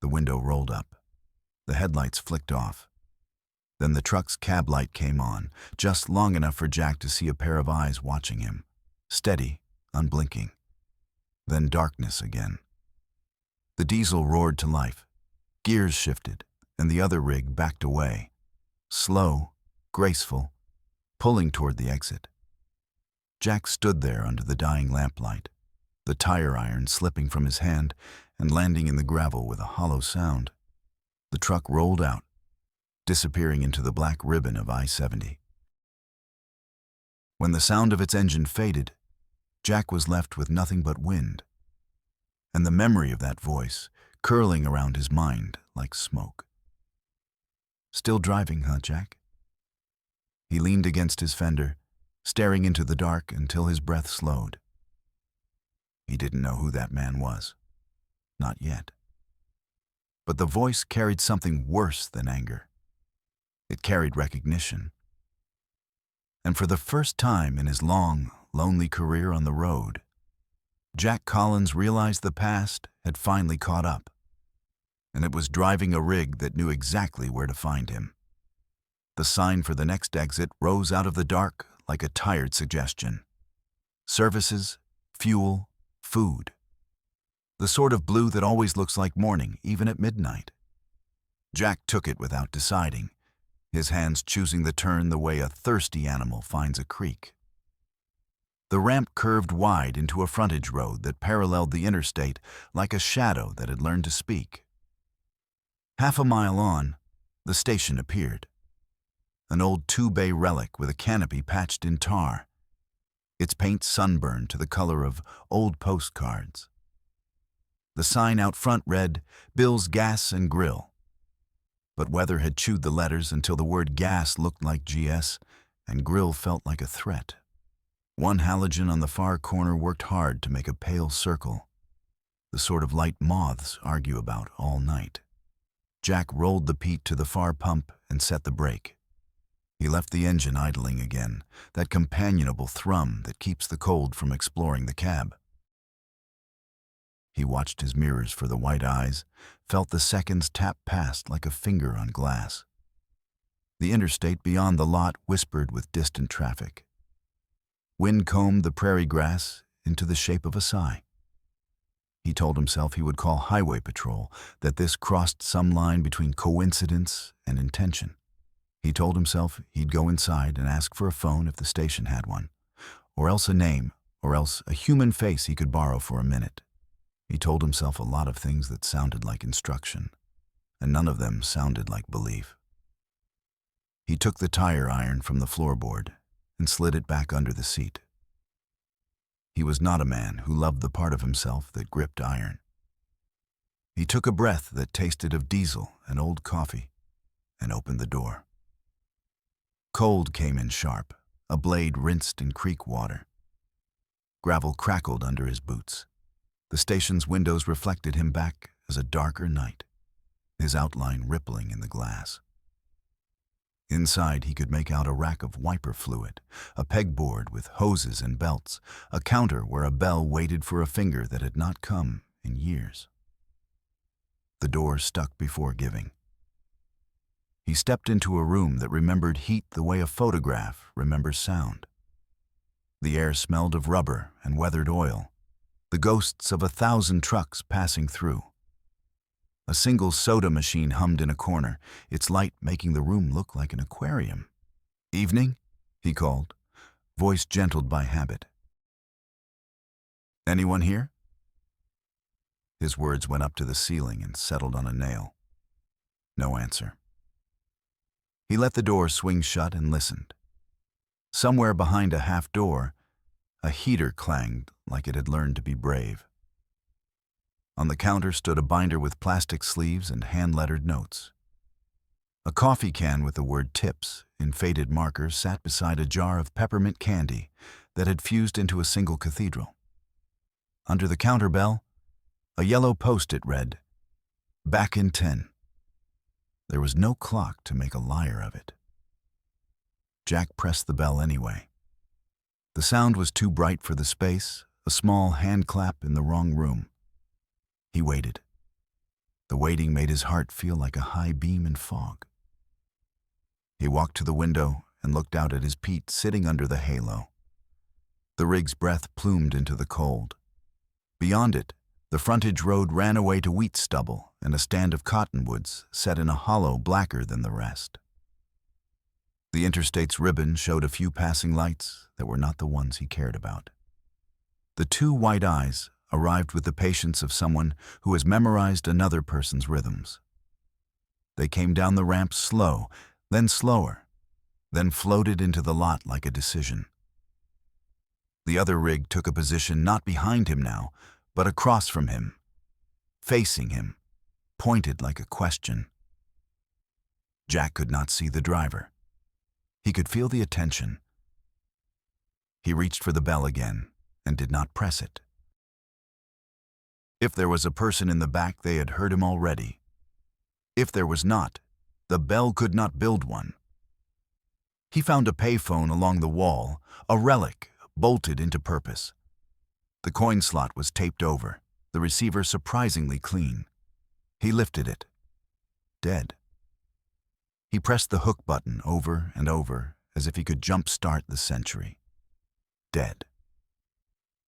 The window rolled up. The headlights flicked off. Then the truck's cab light came on, just long enough for Jack to see a pair of eyes watching him, steady, unblinking. Then darkness again. The diesel roared to life. Gears shifted, and the other rig backed away. Slow, graceful, pulling toward the exit. Jack stood there under the dying lamplight, the tire iron slipping from his hand and landing in the gravel with a hollow sound. The truck rolled out, disappearing into the black ribbon of I-70. When the sound of its engine faded, Jack was left with nothing but wind, and the memory of that voice curling around his mind like smoke. "Still driving, huh, Jack?" He leaned against his fender, staring into the dark until his breath slowed. He didn't know who that man was. Not yet. But the voice carried something worse than anger. It carried recognition. And for the first time in his long, lonely career on the road, Jack Collins realized the past had finally caught up, and it was driving a rig that knew exactly where to find him. The sign for the next exit rose out of the dark like a tired suggestion. Services, fuel, food. The sort of blue that always looks like morning, even at midnight. Jack took it without deciding, his hands choosing the turn the way a thirsty animal finds a creek. The ramp curved wide into a frontage road that paralleled the interstate like a shadow that had learned to speak. Half a mile on, the station appeared. An old two-bay relic with a canopy patched in tar, its paint sunburned to the color of old postcards. The sign out front read, "Bill's Gas and Grill." But weather had chewed the letters until the word gas looked like GS and grill felt like a threat. One halogen on the far corner worked hard to make a pale circle, the sort of light moths argue about all night. Jack rolled the peat to the far pump and set the brake. He left the engine idling again, that companionable thrum that keeps the cold from exploring the cab. He watched his mirrors for the white eyes, felt the seconds tap past like a finger on glass. The interstate beyond the lot whispered with distant traffic. Wind combed the prairie grass into the shape of a sigh. He told himself he would call highway patrol, that this crossed some line between coincidence and intention. He told himself he'd go inside and ask for a phone if the station had one, or else a name, or else a human face he could borrow for a minute. He told himself a lot of things that sounded like instruction, and none of them sounded like belief. He took the tire iron from the floorboard and slid it back under the seat. He was not a man who loved the part of himself that gripped iron. He took a breath that tasted of diesel and old coffee and opened the door. Cold came in sharp, a blade rinsed in creek water. Gravel crackled under his boots. The station's windows reflected him back as a darker night, his outline rippling in the glass. Inside, he could make out a rack of wiper fluid, a pegboard with hoses and belts, a counter where a bell waited for a finger that had not come in years. The door stuck before giving. He stepped into a room that remembered heat the way a photograph remembers sound. The air smelled of rubber and weathered oil, the ghosts of 1,000 trucks passing through. A single soda machine hummed in a corner, its light making the room look like an aquarium. "Evening?" he called, voice gentled by habit. "Anyone here?" His words went up to the ceiling and settled on a nail. No answer. He let the door swing shut and listened. Somewhere behind a half door, a heater clanged like it had learned to be brave. On the counter stood a binder with plastic sleeves and hand-lettered notes. A coffee can with the word "Tips" in faded marker sat beside a jar of peppermint candy that had fused into a single cathedral. Under the counter bell, a yellow post-it read, "Back in 10." There was no clock to make a liar of it. Jack pressed the bell anyway. The sound was too bright for the space, a small hand clap in the wrong room. He waited. The waiting made his heart feel like a high beam in fog. He walked to the window and looked out at his Pete sitting under the halo. The rig's breath plumed into the cold. Beyond it, the frontage road ran away to wheat stubble and a stand of cottonwoods set in a hollow blacker than the rest. The interstate's ribbon showed a few passing lights that were not the ones he cared about. The two white eyes arrived with the patience of someone who has memorized another person's rhythms. They came down the ramp slow, then slower, then floated into the lot like a decision. The other rig took a position not behind him now, but across from him, facing him, pointed like a question. Jack could not see the driver. He could feel the attention. He reached for the bell again and did not press it. If there was a person in the back, they had heard him already. If there was not, the bell could not build one. He found a payphone along the wall, a relic bolted into purpose. The coin slot was taped over, the receiver surprisingly clean. He lifted it. Dead. He pressed the hook button over and over as if he could jump-start the century. Dead.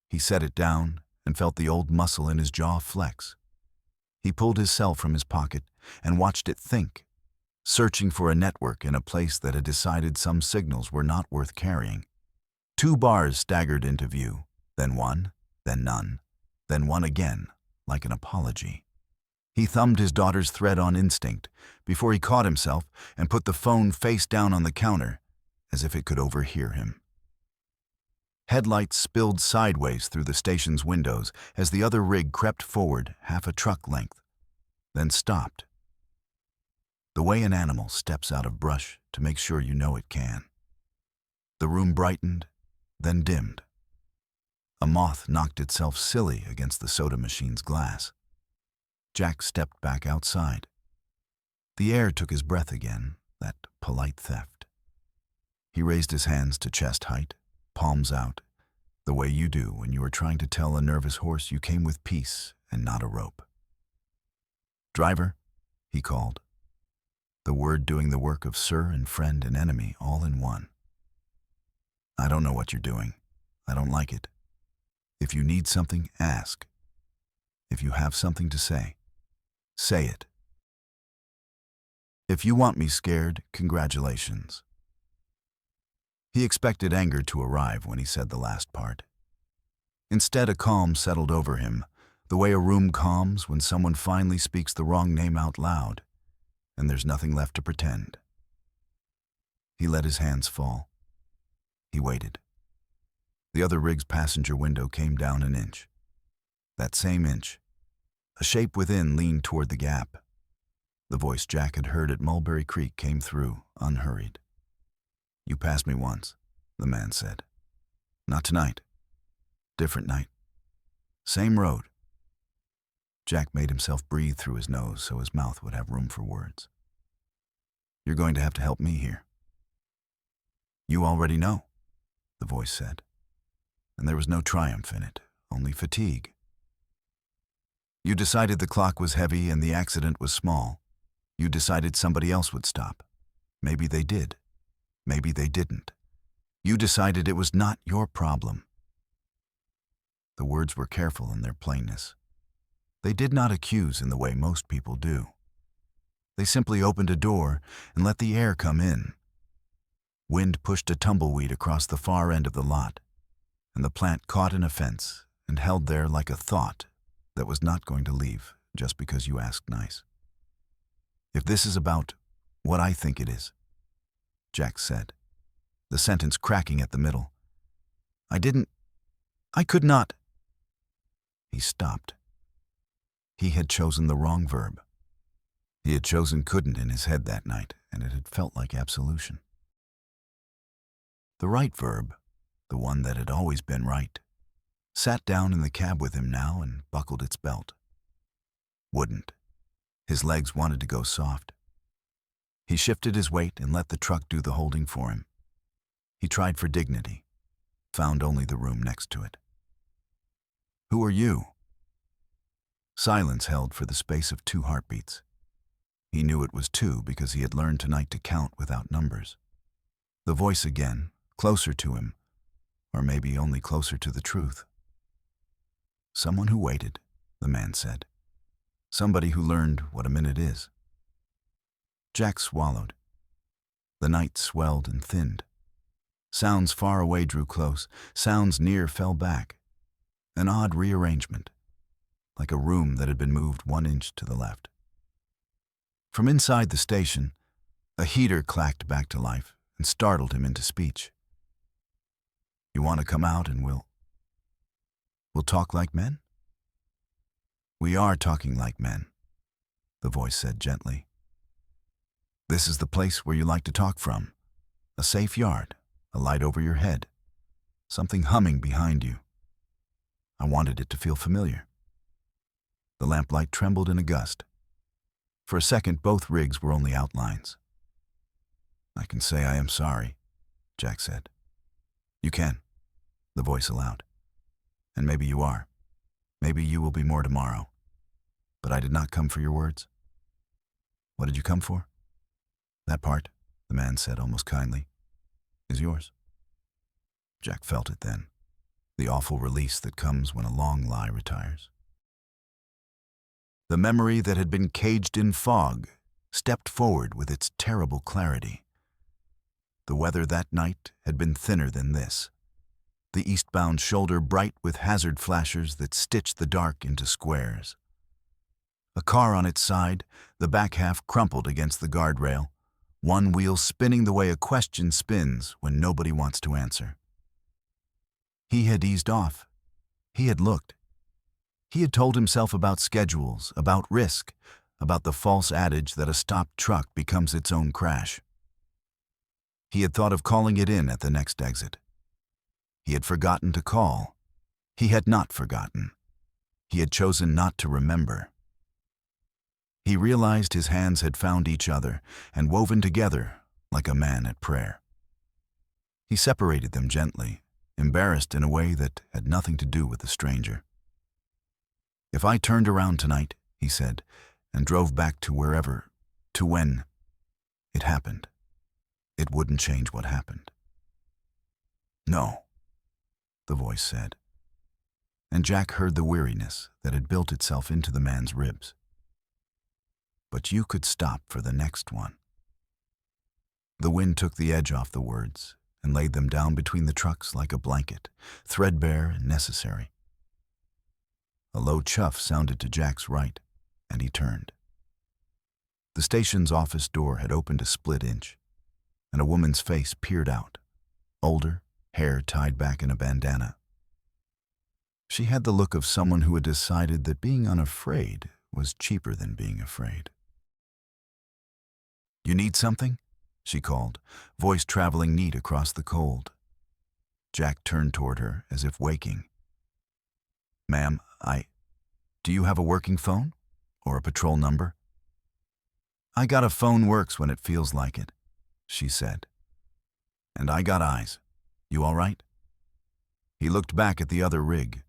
He set it down and felt the old muscle in his jaw flex. He pulled his cell from his pocket and watched it think, searching for a network in a place that had decided some signals were not worth carrying. 2 bars staggered into view, then one, then none, then one again, like an apology. He thumbed his daughter's thread on instinct before he caught himself and put the phone face down on the counter, as if it could overhear him. Headlights spilled sideways through the station's windows as the other rig crept forward half a truck length, then stopped. The way an animal steps out of brush to make sure you know it can. The room brightened, then dimmed. A moth knocked itself silly against the soda machine's glass. Jack stepped back outside. The air took his breath again, that polite theft. He raised his hands to chest height, palms out, the way you do when you are trying to tell a nervous horse you came with peace and not a rope. "Driver," he called, the word doing the work of sir and friend and enemy all in one. "I don't know what you're doing. I don't like it. If you need something, ask. If you have something to say, say it. If you want me scared, congratulations." He expected anger to arrive when he said the last part. Instead, a calm settled over him, the way a room calms when someone finally speaks the wrong name out loud, and there's nothing left to pretend. He let his hands fall. He waited. The other rig's passenger window came down an inch. That same inch, a shape within leaned toward the gap. The voice Jack had heard at Mulberry Creek came through, unhurried. "You passed me once," the man said. "Not tonight. Different night. Same road." Jack made himself breathe through his nose so his mouth would have room for words. "You're going to have to help me here." "You already know," the voice said. And there was no triumph in it, only fatigue. "You decided the clock was heavy and the accident was small. You decided somebody else would stop. Maybe they did. Maybe they didn't. You decided it was not your problem." The words were careful in their plainness. They did not accuse in the way most people do. They simply opened a door and let the air come in. Wind pushed a tumbleweed across the far end of the lot, and the plant caught in a fence and held there like a thought that was not going to leave just because you asked nice. "If this is about what I think it is," Jack said, the sentence cracking at the middle. I could not." He stopped. He had chosen the wrong verb. He had chosen couldn't in his head that night, and it had felt like absolution. The right verb, the one that had always been right, sat down in the cab with him now and buckled its belt. Wouldn't. His legs wanted to go soft. He shifted his weight and let the truck do the holding for him. He tried for dignity, found only the room next to it. "Who are you?" Silence held for the space of 2 heartbeats. He knew it was 2 because he had learned tonight to count without numbers. The voice again, closer to him, or maybe only closer to the truth. "Someone who waited," the man said. "Somebody who learned what a minute is." Jack swallowed. The night swelled and thinned. Sounds far away drew close, sounds near fell back. An odd rearrangement, like a room that had been moved 1 inch to the left. From inside the station, a heater clacked back to life and startled him into speech. "You want to come out and we'll talk like men?" "We are talking like men," the voice said gently. "This is the place where you like to talk from. A safe yard, a light over your head, something humming behind you. I wanted it to feel familiar." The lamplight trembled in a gust. For a second, both rigs were only outlines. "I can say I am sorry," Jack said. "You can," the voice allowed. "And maybe you are. Maybe you will be more tomorrow. But I did not come for your words." "What did you come for?" "That part," the man said almost kindly, "is yours." Jack felt it then, the awful release that comes when a long lie retires. The memory that had been caged in fog stepped forward with its terrible clarity. The weather that night had been thinner than this, the eastbound shoulder bright with hazard flashers that stitched the dark into squares. A car on its side, the back half crumpled against the guardrail, one wheel spinning the way a question spins when nobody wants to answer. He had eased off. He had looked. He had told himself about schedules, about risk, about the false adage that a stopped truck becomes its own crash. He had thought of calling it in at the next exit. He had forgotten to call. He had not forgotten. He had chosen not to remember. He realized his hands had found each other and woven together like a man at prayer. He separated them gently, embarrassed in a way that had nothing to do with the stranger. "If I turned around tonight," he said, "and drove back to wherever, to when it happened, it wouldn't change what happened." "No," the voice said, and Jack heard the weariness that had built itself into the man's ribs. "But you could stop for the next one." The wind took the edge off the words and laid them down between the trucks like a blanket, threadbare and necessary. A low chuff sounded to Jack's right, and he turned. The station's office door had opened a split inch, and a woman's face peered out, older, hair tied back in a bandana. She had the look of someone who had decided that being unafraid was cheaper than being afraid. "You need something?" she called, voice traveling neat across the cold. Jack turned toward her as if waking. "Ma'am, do you have a working phone? Or a patrol number?" "I got a phone works when it feels like it," she said. "And I got eyes. You all right?" He looked back at the other rig.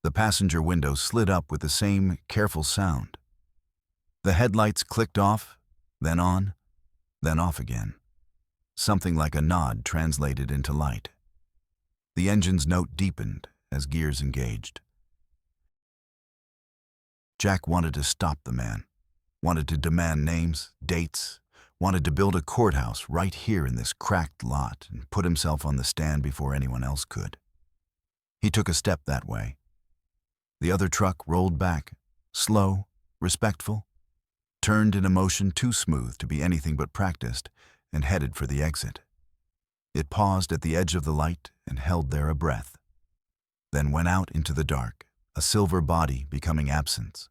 The passenger window slid up with the same careful sound. The headlights clicked off, then on, then off again. Something like a nod translated into light. The engine's note deepened as gears engaged. Jack wanted to stop the man, wanted to demand names, dates, wanted to build a courthouse right here in this cracked lot and put himself on the stand before anyone else could. He took a step that way. The other truck rolled back, slow, respectful, turned in a motion too smooth to be anything but practiced, and headed for the exit. It paused at the edge of the light and held there a breath, then went out into the dark, a silver body becoming absence.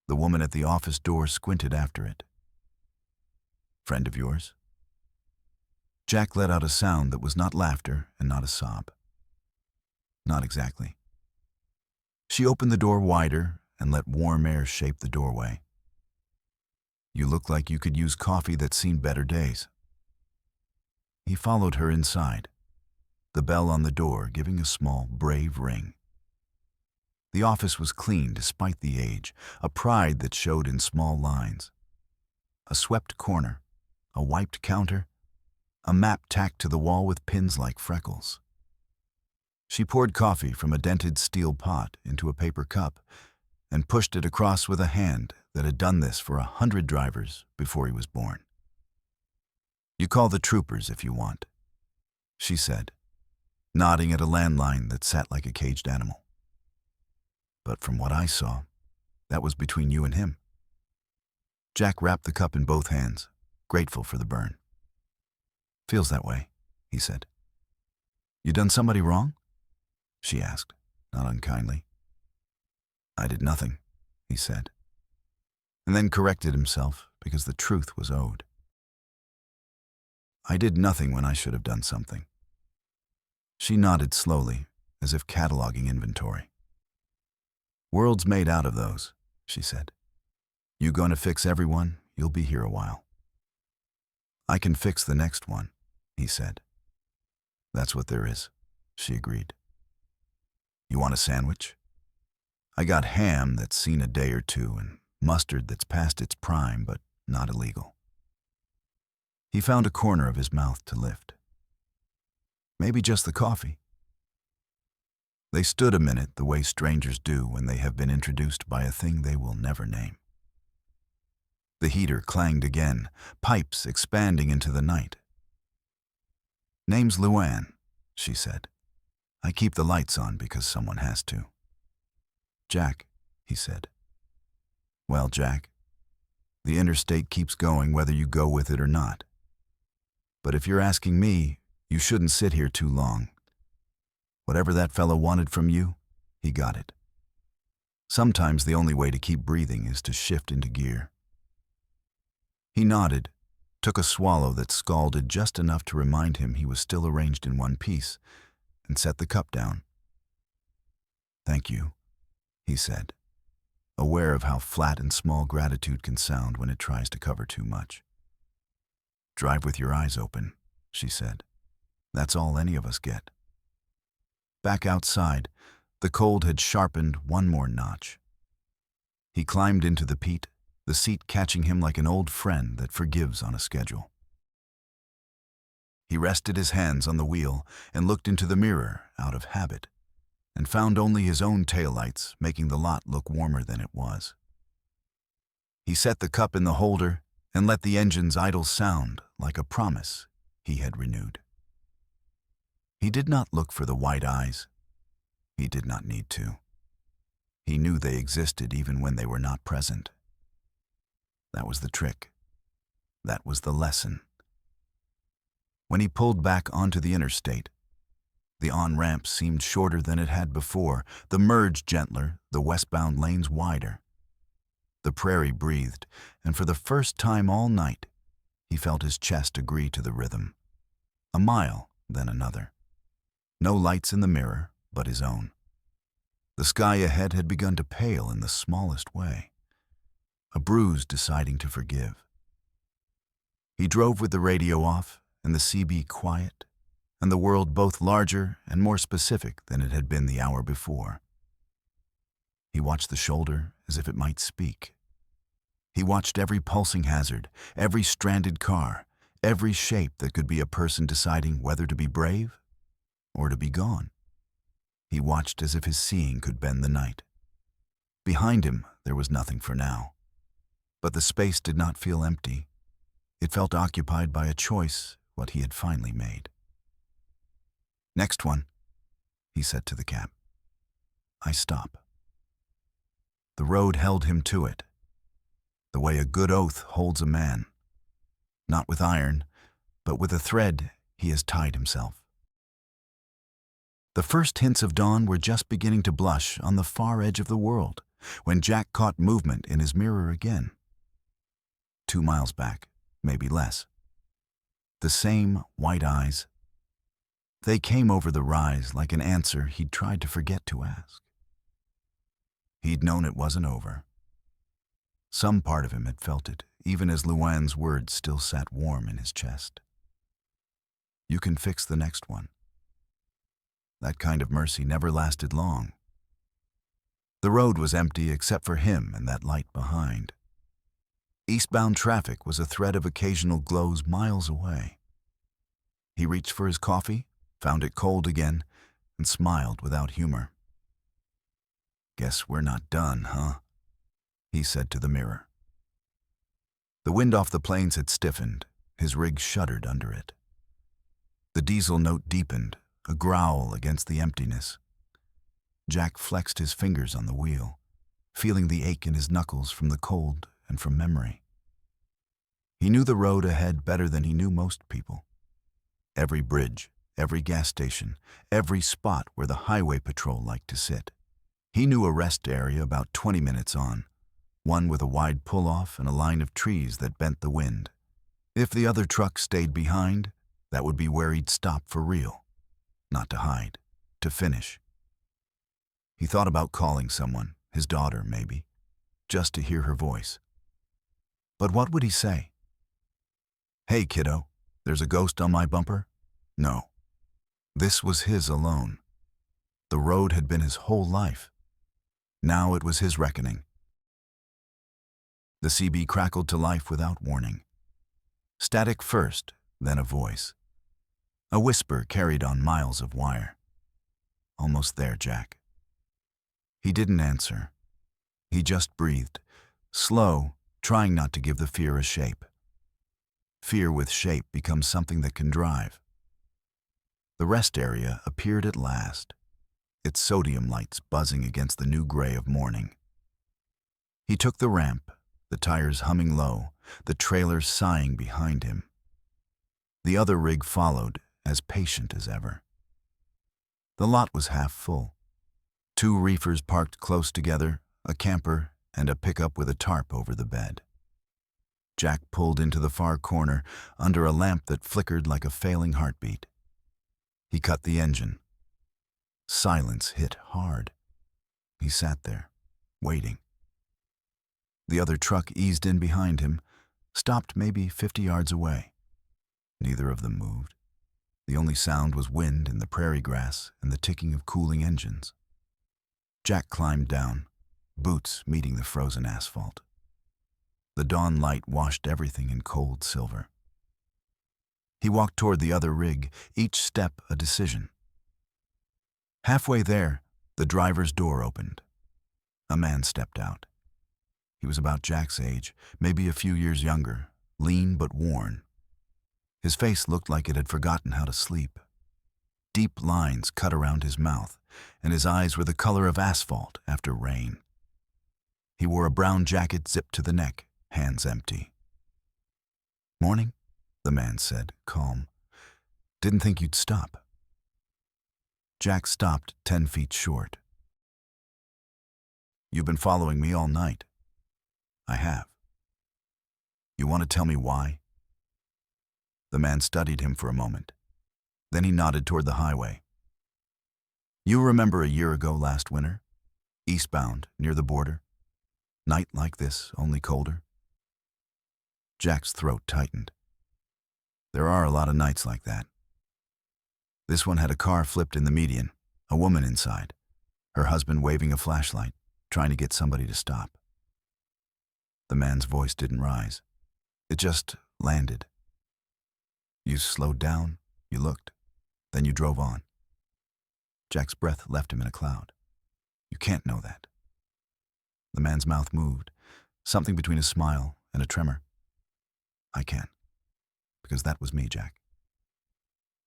The woman at the office door squinted after it. "Friend of yours?" Jack let out a sound that was not laughter and not a sob. "Not exactly." She opened the door wider and let warm air shape the doorway. "You look like you could use coffee that's seen better days." He followed her inside, the bell on the door giving a small, brave ring. The office was clean despite the age, a pride that showed in small lines. A swept corner, a wiped counter, a map tacked to the wall with pins like freckles. She poured coffee from a dented steel pot into a paper cup and pushed it across with a hand that had done this for 100 drivers before he was born. "You call the troopers if you want," she said, nodding at a landline that sat like a caged animal. "But from what I saw, that was between you and him." Jack wrapped the cup in both hands, grateful for the burn. "Feels that way," he said. "You done somebody wrong?" she asked, not unkindly. "I did nothing," he said, and then corrected himself because the truth was owed. "I did nothing when I should have done something." She nodded slowly, as if cataloging inventory. "World's made out of those," she said. "You gonna fix everyone, you'll be here a while." "I can fix the next one," he said. "That's what there is," she agreed. "You want a sandwich? I got ham that's seen a day or two and mustard that's past its prime but not illegal." He found a corner of his mouth to lift. "Maybe just the coffee." They stood a minute the way strangers do when they have been introduced by a thing they will never name. The heater clanged again, pipes expanding into the night. "Name's Luann," she said. "I keep the lights on because someone has to." "Jack," he said. Well, Jack, the interstate keeps going whether you go with it or not. But if you're asking me, you shouldn't sit here too long. Whatever that fellow wanted from you, he got it. Sometimes the only way to keep breathing is to shift into gear. He nodded, took a swallow that scalded just enough to remind him he was still arranged in one piece, and set the cup down. "Thank you," he said, aware of how flat and small gratitude can sound when it tries to cover too much. "Drive with your eyes open," she said. "That's all any of us get." Back outside, the cold had sharpened one more notch. He climbed into the peat, the seat catching him like an old friend that forgives on a schedule. He rested his hands on the wheel and looked into the mirror out of habit, and found only his own taillights making the lot look warmer than it was. He set the cup in the holder and let the engine's idle sound like a promise he had renewed. He did not look for the white eyes. He did not need to. He knew they existed even when they were not present. That was the trick. That was the lesson. When he pulled back onto the interstate, the on-ramp seemed shorter than it had before, the merge gentler, the westbound lanes wider. The prairie breathed, and for the first time all night, he felt his chest agree to the rhythm. A mile, then another. No lights in the mirror but his own. The sky ahead had begun to pale in the smallest way. A bruise deciding to forgive. He drove with the radio off and the CB quiet, and the world both larger and more specific than it had been the hour before. He watched the shoulder as if it might speak. He watched every pulsing hazard, every stranded car, every shape that could be a person deciding whether to be brave or to be gone. He watched as if his seeing could bend the night. Behind him, there was nothing for now. But the space did not feel empty. It felt occupied by a choice, what he had finally made. "Next one," he said to the cab. "I stop." The road held him to it, the way a good oath holds a man. Not with iron, but with a thread he has tied himself. The first hints of dawn were just beginning to blush on the far edge of the world when Jack caught movement in his mirror again. 2 miles back, maybe less. The same white eyes. They came over the rise like an answer he'd tried to forget to ask. He'd known it wasn't over. Some part of him had felt it, even as Luann's words still sat warm in his chest. "You can fix the next one." That kind of mercy never lasted long. The road was empty except for him and that light behind. Eastbound traffic was a thread of occasional glows miles away. He reached for his coffee, found it cold again, and smiled without humor. "Guess we're not done, huh?" he said to the mirror. The wind off the plains had stiffened. His rig shuddered under it. The diesel note deepened, a growl against the emptiness. Jack flexed his fingers on the wheel, feeling the ache in his knuckles from the cold and from memory. He knew the road ahead better than he knew most people. Every bridge, every gas station, every spot where the highway patrol liked to sit. He knew a rest area about 20 minutes on, one with a wide pull-off and a line of trees that bent the wind. If the other truck stayed behind, that would be where he'd stop for real. Not to hide, to finish. He thought about calling someone, his daughter maybe, just to hear her voice. But what would he say? "Hey, kiddo, there's a ghost on my bumper?" No. This was his alone. The road had been his whole life. Now it was his reckoning. The CB crackled to life without warning. Static first, then a voice. A whisper carried on miles of wire. "Almost there, Jack." He didn't answer. He just breathed, slow, trying not to give the fear a shape. Fear with shape becomes something that can drive. The rest area appeared at last, its sodium lights buzzing against the new gray of morning. He took the ramp, the tires humming low, the trailer sighing behind him. The other rig followed, as patient as ever. The lot was half full. 2 reefers parked close together, a camper and a pickup with a tarp over the bed. Jack pulled into the far corner, under a lamp that flickered like a failing heartbeat. He cut the engine. Silence hit hard. He sat there, waiting. The other truck eased in behind him, stopped maybe 50 yards away. Neither of them moved. The only sound was wind in the prairie grass and the ticking of cooling engines. Jack climbed down, boots meeting the frozen asphalt. The dawn light washed everything in cold silver. He walked toward the other rig, each step a decision. Halfway there, the driver's door opened. A man stepped out. He was about Jack's age, maybe a few years younger, lean but worn. His face looked like it had forgotten how to sleep. Deep lines cut around his mouth, and his eyes were the color of asphalt after rain. He wore a brown jacket zipped to the neck, hands empty. "Morning," the man said, calm. "Didn't think you'd stop." Jack stopped 10 feet short. "You've been following me all night." "I have." "You want to tell me why?" The man studied him for a moment. Then he nodded toward the highway. "You remember a year ago last winter? Eastbound, near the border? Night like this, only colder?" Jack's throat tightened. There are a lot of nights like that. This one had a car flipped in the median, a woman inside, her husband waving a flashlight, trying to get somebody to stop. The man's voice didn't rise. It just landed. "You slowed down, you looked, then you drove on." Jack's breath left him in a cloud. "You can't know that." The man's mouth moved, something between a smile and a tremor. "I can, because that was me, Jack."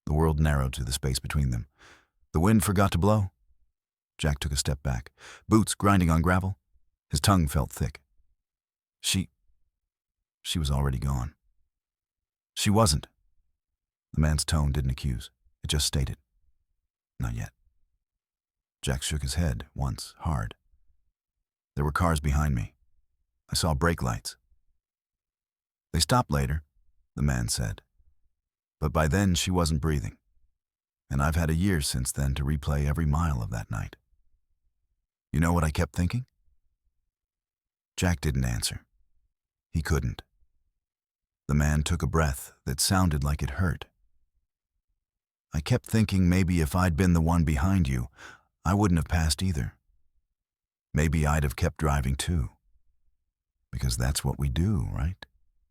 The world narrowed to the space between them. The wind forgot to blow. Jack took a step back, boots grinding on gravel. His tongue felt thick. She was already gone. "She wasn't." The man's tone didn't accuse. It just stated, "Not yet." Jack shook his head once, hard. "There were cars behind me. I saw brake lights." "They stopped later," the man said. "But by then she wasn't breathing. And I've had a year since then to replay every mile of that night. You know what I kept thinking?" Jack didn't answer. He couldn't. The man took a breath that sounded like it hurt. "I kept thinking maybe if I'd been the one behind you, I wouldn't have passed either. Maybe I'd have kept driving too. Because that's what we do, right?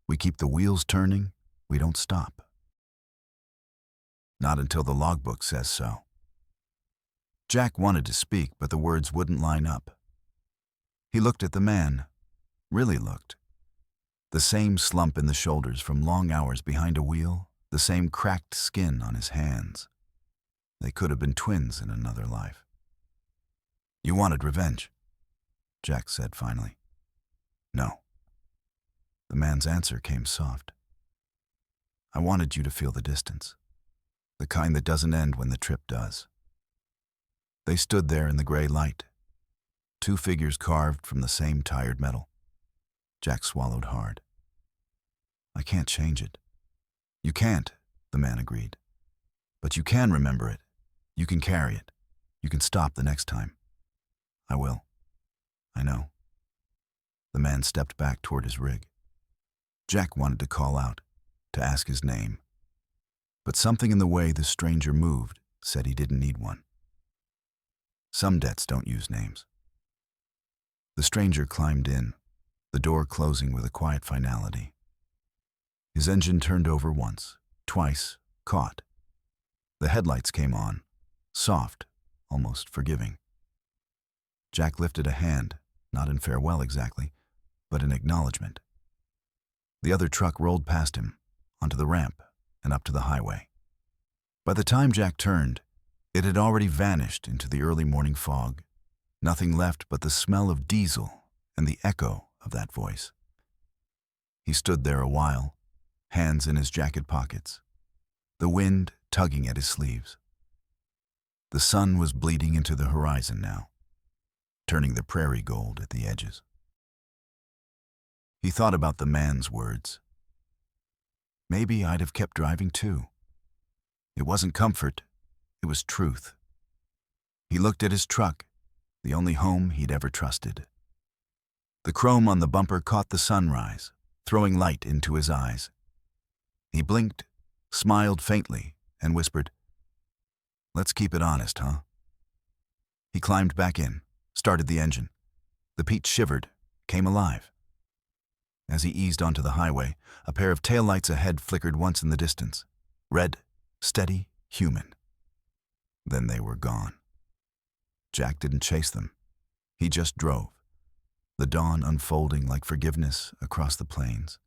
We keep the wheels turning, we don't stop. Not until the logbook says so." Jack wanted to speak, but the words wouldn't line up. He looked at the man, really looked. The same slump in the shoulders from long hours behind a wheel, the same cracked skin on his hands. They could have been twins in another life. "You wanted revenge," Jack said finally. "No." The man's answer came soft. "I wanted you to feel the distance, the kind that doesn't end when the trip does." They stood there in the gray light, 2 figures carved from the same tired metal. Jack swallowed hard. "I can't change it." "You can't," the man agreed. "But you can remember it. You can carry it. You can stop the next time." "I will. I know." The man stepped back toward his rig. Jack wanted to call out, to ask his name. But something in the way the stranger moved said he didn't need one. Some debts don't use names. The stranger climbed in, the door closing with a quiet finality. His engine turned over once, twice, caught. The headlights came on, soft, almost forgiving. Jack lifted a hand, not in farewell exactly, but in acknowledgement. The other truck rolled past him, onto the ramp, and up to the highway. By the time Jack turned, it had already vanished into the early morning fog. Nothing left but the smell of diesel and the echo of that voice. He stood there a while, hands in his jacket pockets, the wind tugging at his sleeves. The sun was bleeding into the horizon now, turning the prairie gold at the edges. He thought about the man's words. Maybe I'd have kept driving too. It wasn't comfort, it was truth. He looked at his truck, the only home he'd ever trusted. The chrome on the bumper caught the sunrise, throwing light into his eyes. He blinked, smiled faintly, and whispered, "Let's keep it honest, huh?" He climbed back in, started the engine. The Pete shivered, came alive. As he eased onto the highway, a pair of taillights ahead flickered once in the distance. Red, steady, human. Then they were gone. Jack didn't chase them. He just drove, the dawn unfolding like forgiveness across the plains.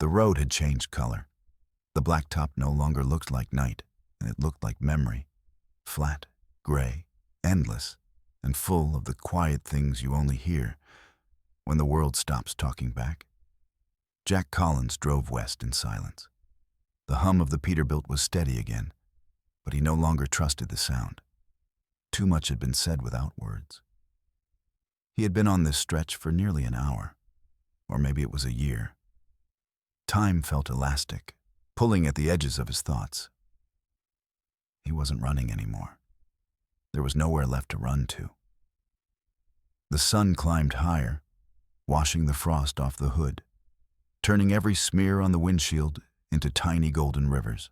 The road had changed color. The blacktop no longer looked like night, and it looked like memory. Flat, gray, endless, and full of the quiet things you only hear when the world stops talking back. Jack Collins drove west in silence. The hum of the Peterbilt was steady again, but he no longer trusted the sound. Too much had been said without words. He had been on this stretch for nearly an hour, or maybe it was a year. Time felt elastic, pulling at the edges of his thoughts. He wasn't running anymore. There was nowhere left to run to. The sun climbed higher, washing the frost off the hood, turning every smear on the windshield into tiny golden rivers.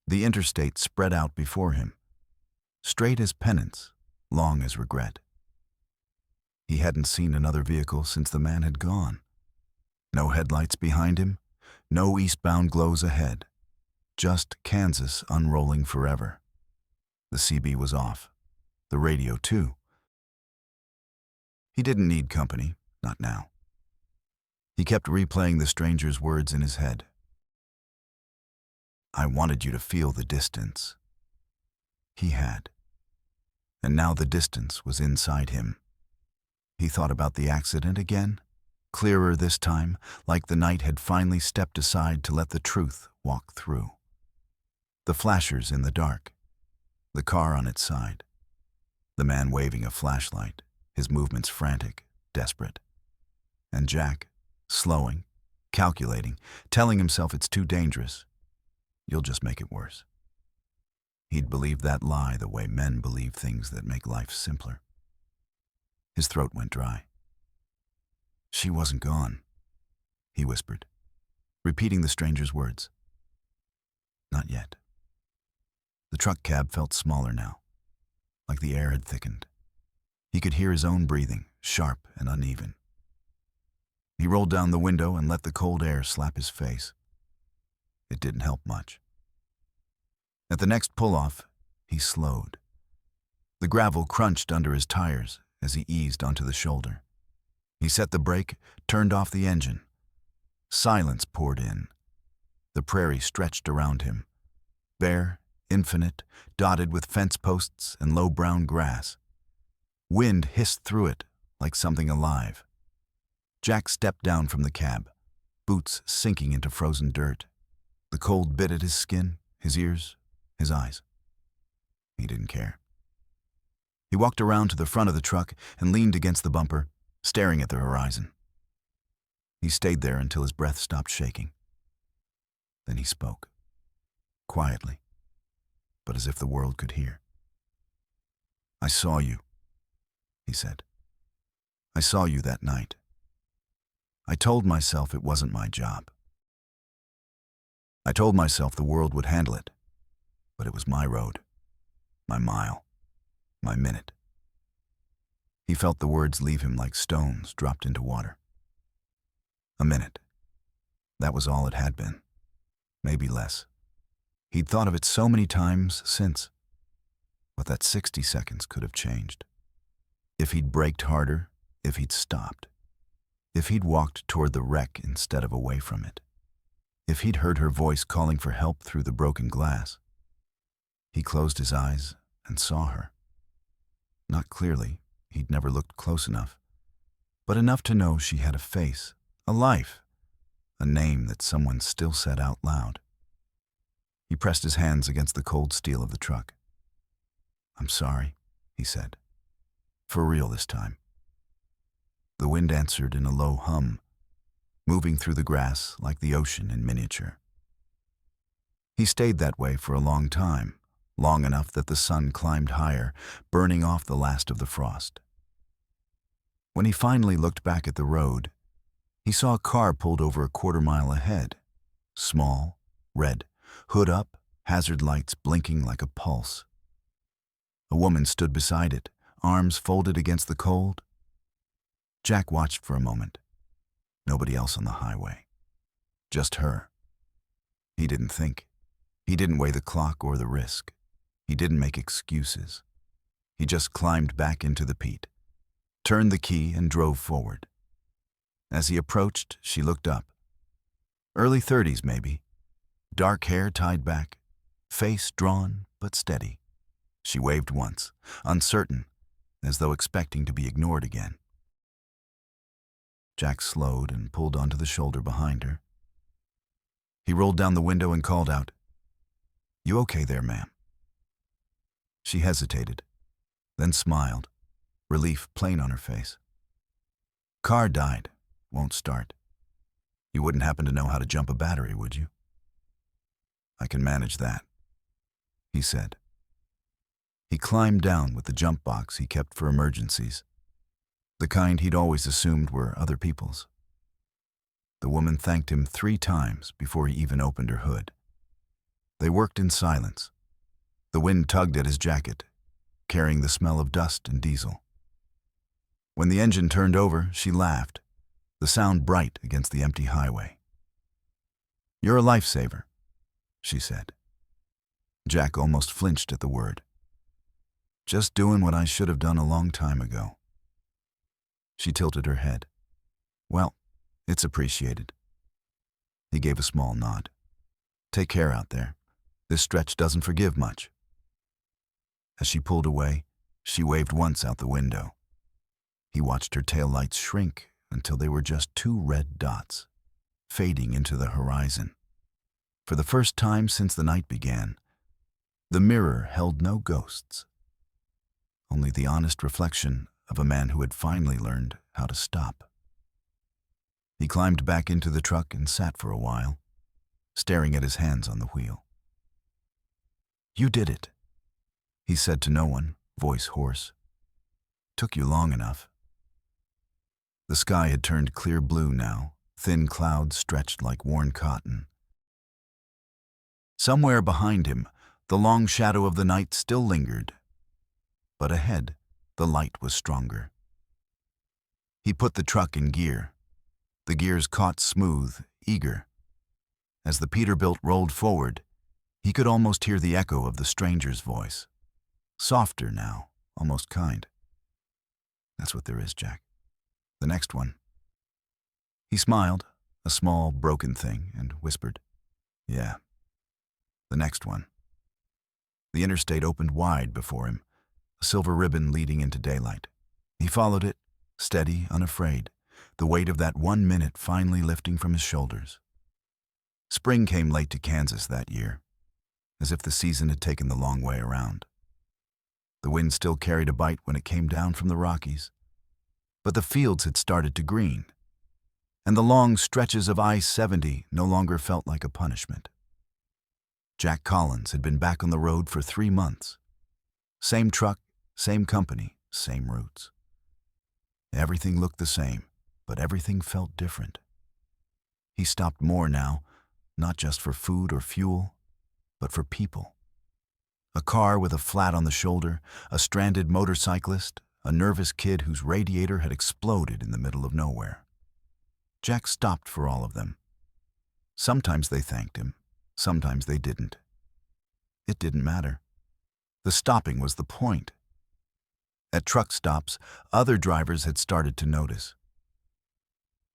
The interstate spread out before him, straight as penance, long as regret. He hadn't seen another vehicle since the man had gone. No headlights behind him, no eastbound glows ahead, just Kansas unrolling forever. The CB was off, the radio too. He didn't need company, not now. He kept replaying the stranger's words in his head. I wanted you to feel the distance. He had. And now the distance was inside him. He thought about the accident again, clearer this time, like the night had finally stepped aside to let the truth walk through. The flashers in the dark, the car on its side, the man waving a flashlight, his movements frantic, desperate. And Jack, slowing, calculating, telling himself it's too dangerous. You'll just make it worse. He'd believed that lie the way men believe things that make life simpler. His throat went dry. She wasn't gone, he whispered, repeating the stranger's words. Not yet. The truck cab felt smaller now, like the air had thickened. He could hear his own breathing, sharp and uneven. He rolled down the window and let the cold air slap his face. It didn't help much. At the next pull-off, he slowed. The gravel crunched under his tires as he eased onto the shoulder. He set the brake, turned off the engine. Silence poured in. The prairie stretched around him, bare, infinite, dotted with fence posts and low brown grass. Wind hissed through it like something alive. Jack stepped down from the cab, boots sinking into frozen dirt. The cold bit at his skin, his ears, his eyes. He didn't care. He walked around to the front of the truck and leaned against the bumper, staring at the horizon. He stayed there until his breath stopped shaking. Then he spoke, quietly, but as if the world could hear. I saw you, he said. I saw you that night. I told myself it wasn't my job. I told myself the world would handle it, but it was my road, my mile, my minute. He felt the words leave him like stones dropped into water. A minute. That was all it had been. Maybe less. He'd thought of it so many times since. But that 60 seconds could have changed. If he'd braked harder, if he'd stopped. If he'd walked toward the wreck instead of away from it. If he'd heard her voice calling for help through the broken glass. He closed his eyes and saw her. Not clearly, he'd never looked close enough. but enough to know she had a face, a life, a name that someone still said out loud. He pressed his hands against the cold steel of the truck. "I'm sorry," he said. "For real this time." The wind answered in a low hum, moving through the grass like the ocean in miniature. He stayed that way for a long time, long enough that the sun climbed higher, burning off the last of the frost. When he finally looked back at the road, he saw a car pulled over a quarter-mile ahead. Small, red, hood up, hazard lights blinking like a pulse. A woman stood beside it, arms folded against the cold. Jack watched for a moment. Nobody else on the highway. Just her. He didn't think. He didn't weigh the clock or the risk. He didn't make excuses. He just climbed back into the peat, turned the key, and drove forward. As he approached, she looked up. Early 30s, maybe. Dark hair tied back, face drawn but steady. She waved once, uncertain, as though expecting to be ignored again. Jack slowed and pulled onto the shoulder behind her. He rolled down the window and called out, "You okay there, ma'am?" She hesitated, then smiled, relief plain on her face. "Car died. Won't start. You wouldn't happen to know how to jump a battery, would you?" "I can manage that," he said. He climbed down with the jump box he kept for emergencies, the kind he'd always assumed were other people's. The woman thanked him 3 times before he even opened her hood. They worked in silence. The wind tugged at his jacket, carrying the smell of dust and diesel. When the engine turned over, she laughed, the sound bright against the empty highway. "You're a lifesaver," she said. Jack almost flinched at the word. "Just doing what I should have done a long time ago." She tilted her head. "Well, it's appreciated." He gave a small nod. "Take care out there. This stretch doesn't forgive much." As she pulled away, she waved once out the window. He watched her taillights shrink until they were just 2 red dots, fading into the horizon. For the first time since the night began, the mirror held no ghosts, only the honest reflection of a man who had finally learned how to stop. He climbed back into the truck and sat for a while, staring at his hands on the wheel. "You did it," he said to no one, voice hoarse. "Took you long enough." The sky had turned clear blue now, thin clouds stretched like worn cotton. Somewhere behind him, the long shadow of the night still lingered, but ahead, the light was stronger. He put the truck in gear. The gears caught smooth, eager. As the Peterbilt rolled forward, he could almost hear the echo of the stranger's voice. Softer now, almost kind. "That's what there is, Jack. The next one." He smiled, a small, broken thing, and whispered, "Yeah, the next one." The interstate opened wide before him, a silver ribbon leading into daylight. He followed it, steady, unafraid, the weight of that 1 minute finally lifting from his shoulders. Spring came late to Kansas that year, as if the season had taken the long way around. The wind still carried a bite when it came down from the Rockies, but the fields had started to green, and the long stretches of I-70 no longer felt like a punishment. Jack Collins had been back on the road for 3 months. Same truck, same company, same routes. Everything looked the same, but everything felt different. He stopped more now, not just for food or fuel, but for people. A car with a flat on the shoulder, a stranded motorcyclist, a nervous kid whose radiator had exploded in the middle of nowhere. Jack stopped for all of them. Sometimes they thanked him, sometimes they didn't. It didn't matter. The stopping was the point. At truck stops, other drivers had started to notice.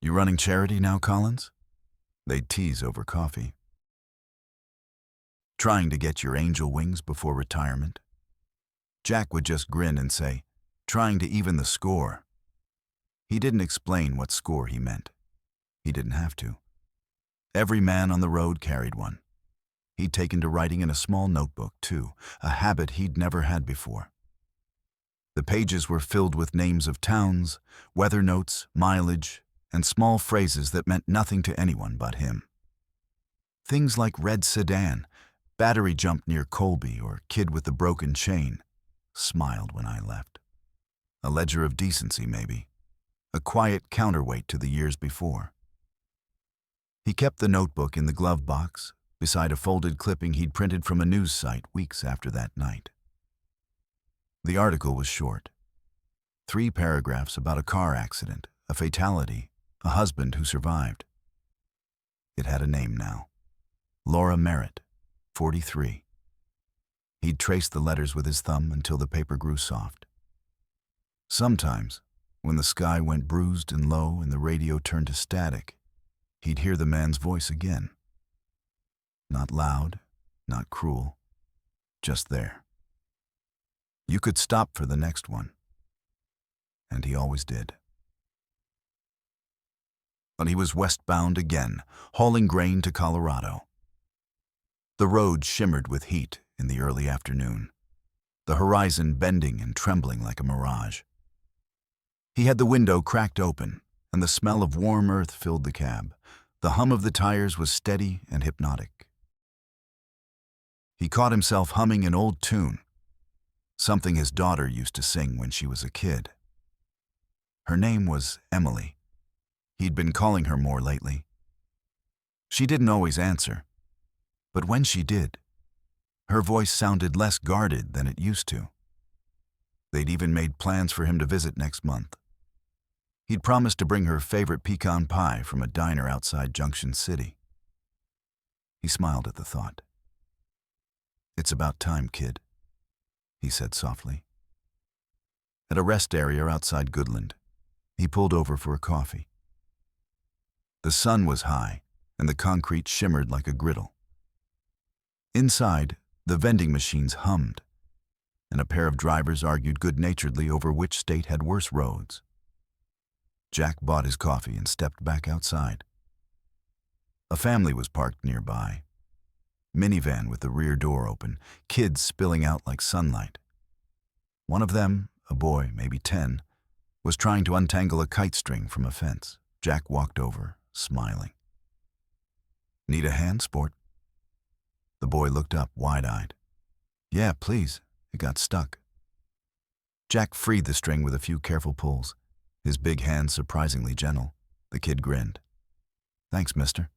"You running charity now, Collins?" They'd tease over coffee. "Trying to get your angel wings before retirement?" Jack would just grin and say, "Trying to even the score." He didn't explain what score he meant. He didn't have to. Every man on the road carried one. He'd taken to writing in a small notebook, too, a habit he'd never had before. The pages were filled with names of towns, weather notes, mileage, and small phrases that meant nothing to anyone but him. Things like red sedan, battery jump near Colby, or kid with the broken chain, smiled when I left. A ledger of decency, maybe. A quiet counterweight to the years before. He kept the notebook in the glove box, beside a folded clipping he'd printed from a news site weeks after that night. The article was short. 3 paragraphs about a car accident, a fatality, a husband who survived. It had a name now. Laura Merritt, 43. He'd traced the letters with his thumb until the paper grew soft. Sometimes, when the sky went bruised and low and the radio turned to static, he'd hear the man's voice again. Not loud, not cruel, just there. You could stop for the next one. And he always did. But he was westbound again, hauling grain to Colorado. The road shimmered with heat in the early afternoon, the horizon bending and trembling like a mirage. He had the window cracked open, and the smell of warm earth filled the cab. The hum of the tires was steady and hypnotic. He caught himself humming an old tune, something his daughter used to sing when she was a kid. Her name was Emily. He'd been calling her more lately. She didn't always answer, but when she did, her voice sounded less guarded than it used to. They'd even made plans for him to visit next month. He'd promised to bring her favorite pecan pie from a diner outside Junction City. He smiled at the thought. "It's about time, kid," he said softly. At a rest area outside Goodland, he pulled over for a coffee. The sun was high, and the concrete shimmered like a griddle. Inside, the vending machines hummed, and a pair of drivers argued good-naturedly over which state had worse roads. Jack bought his coffee and stepped back outside. A family was parked nearby. Minivan with the rear door open, kids spilling out like sunlight. One of them, a boy, maybe 10, was trying to untangle a kite string from a fence. Jack walked over, smiling. "Need a hand, sport?" The boy looked up, wide-eyed. "Yeah, please. It got stuck." Jack freed the string with a few careful pulls, his big hands surprisingly gentle. The kid grinned. "Thanks, mister."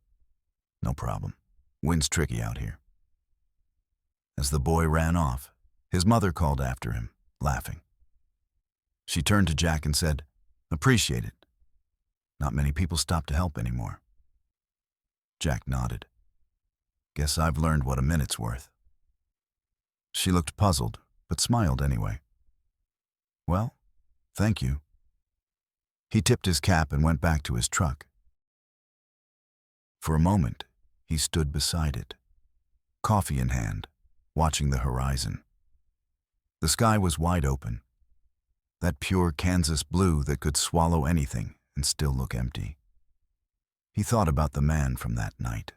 "No problem. Wind's tricky out here." As the boy ran off, his mother called after him, laughing. She turned to Jack and said, "Appreciate it. Not many people stop to help anymore." Jack nodded. "Guess I've learned what a minute's worth." She looked puzzled, but smiled anyway. "Well, thank you." He tipped his cap and went back to his truck. For a moment, he stood beside it, coffee in hand, watching the horizon. The sky was wide open, that pure Kansas blue that could swallow anything and still look empty. He thought about the man from that night,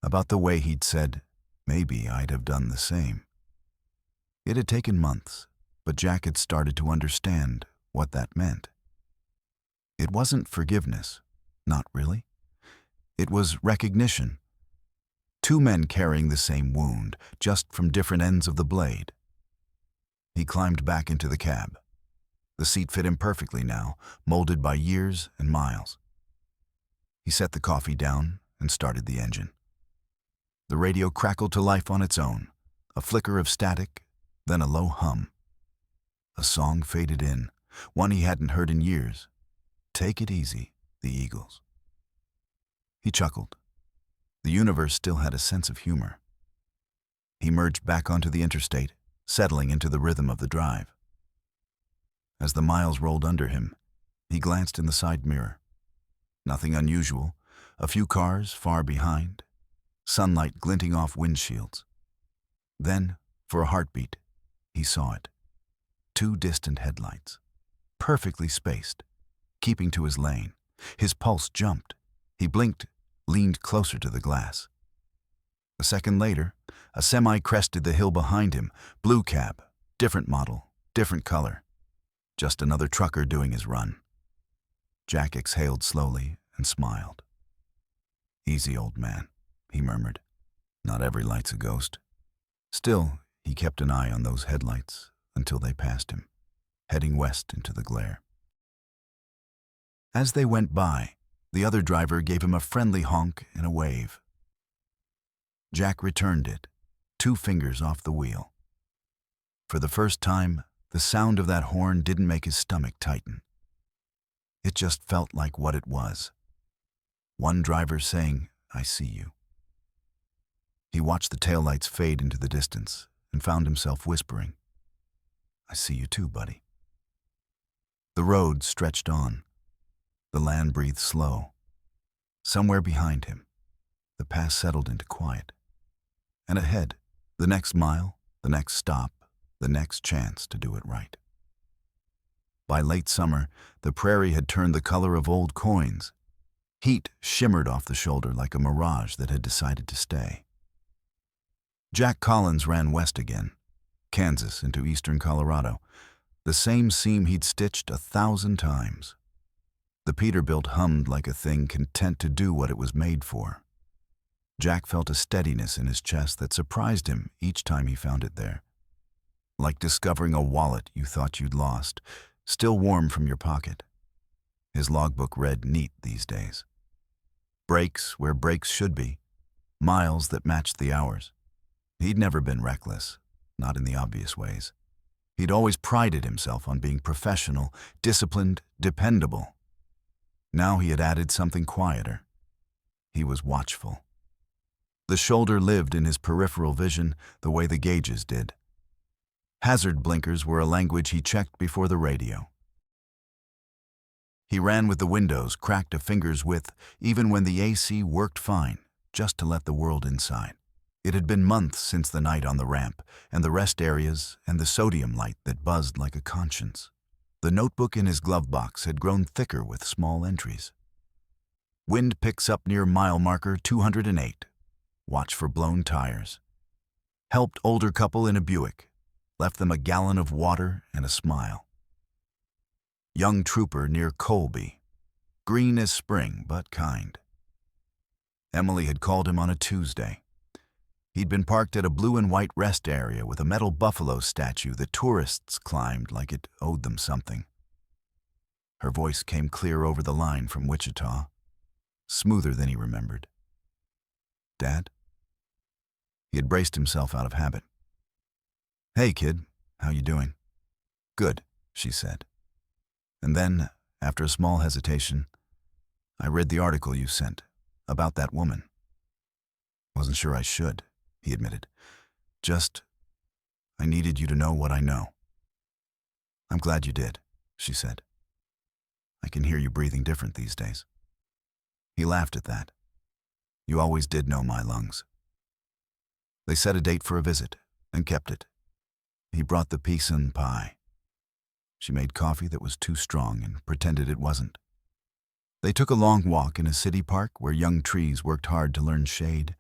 about the way he'd said, "Maybe I'd have done the same." It had taken months, but Jack had started to understand what that meant. It wasn't forgiveness, not really. It was recognition. 2 men carrying the same wound, just from different ends of the blade. He climbed back into the cab. The seat fit him perfectly now, molded by years and miles. He set the coffee down and started the engine. The radio crackled to life on its own, a flicker of static, then a low hum. A song faded in, one he hadn't heard in years. "Take It Easy," the Eagles. He chuckled. The universe still had a sense of humor. He merged back onto the interstate, settling into the rhythm of the drive. As the miles rolled under him, he glanced in the side mirror. Nothing unusual, a few cars far behind, sunlight glinting off windshields. Then, for a heartbeat, he saw it. 2 distant headlights, perfectly spaced, keeping to his lane. His pulse jumped. He blinked, leaned closer to the glass. A second later, a semi crested the hill behind him, blue cab, different model, different color. Just another trucker doing his run. Jack exhaled slowly and smiled. "Easy, old man," he murmured. "Not every light's a ghost." Still, he kept an eye on those headlights until they passed him, heading west into the glare. As they went by, the other driver gave him a friendly honk and a wave. Jack returned it, 2 fingers off the wheel. For the first time, the sound of that horn didn't make his stomach tighten. It just felt like what it was. One driver saying, "I see you." He watched the taillights fade into the distance and found himself whispering, "I see you too, buddy." The road stretched on. The land breathed slow. Somewhere behind him, the pass settled into quiet. And ahead, the next mile, the next stop, the next chance to do it right. By late summer, the prairie had turned the color of old coins. Heat shimmered off the shoulder like a mirage that had decided to stay. Jack Collins ran west again, Kansas into eastern Colorado, the same seam he'd stitched 1,000 times. The Peterbilt hummed like a thing content to do what it was made for. Jack felt a steadiness in his chest that surprised him each time he found it there. Like discovering a wallet you thought you'd lost, still warm from your pocket. His logbook read neat these days. Brakes where brakes should be, miles that matched the hours. He'd never been reckless, not in the obvious ways. He'd always prided himself on being professional, disciplined, dependable. Now he had added something quieter. He was watchful. The shoulder lived in his peripheral vision the way the gauges did. Hazard blinkers were a language he checked before the radio. He ran with the windows cracked a finger's width, even when the AC worked fine, just to let the world inside. It had been months since the night on the ramp, and the rest areas, and the sodium light that buzzed like a conscience. The notebook in his glove box had grown thicker with small entries. Wind picks up near mile marker 208. Watch for blown tires. Helped older couple in a Buick. Left them a gallon of water and a smile. Young trooper near Colby. Green as spring, but kind. Emily had called him on a Tuesday. He'd been parked at a blue and white rest area with a metal buffalo statue that tourists climbed like it owed them something. Her voice came clear over the line from Wichita, smoother than he remembered. "Dad?" He had braced himself out of habit. "Hey, kid, how you doing?" "Good," she said. And then, after a small hesitation, "I read the article you sent about that woman." "Wasn't sure I should," he admitted. I needed you to know what I know." "I'm glad you did," she said. "I can hear you breathing different these days." He laughed at that. "You always did know my lungs." They set a date for a visit, and kept it. He brought the peace-and pie. She made coffee that was too strong and pretended it wasn't. They took a long walk in a city park where young trees worked hard to learn shade,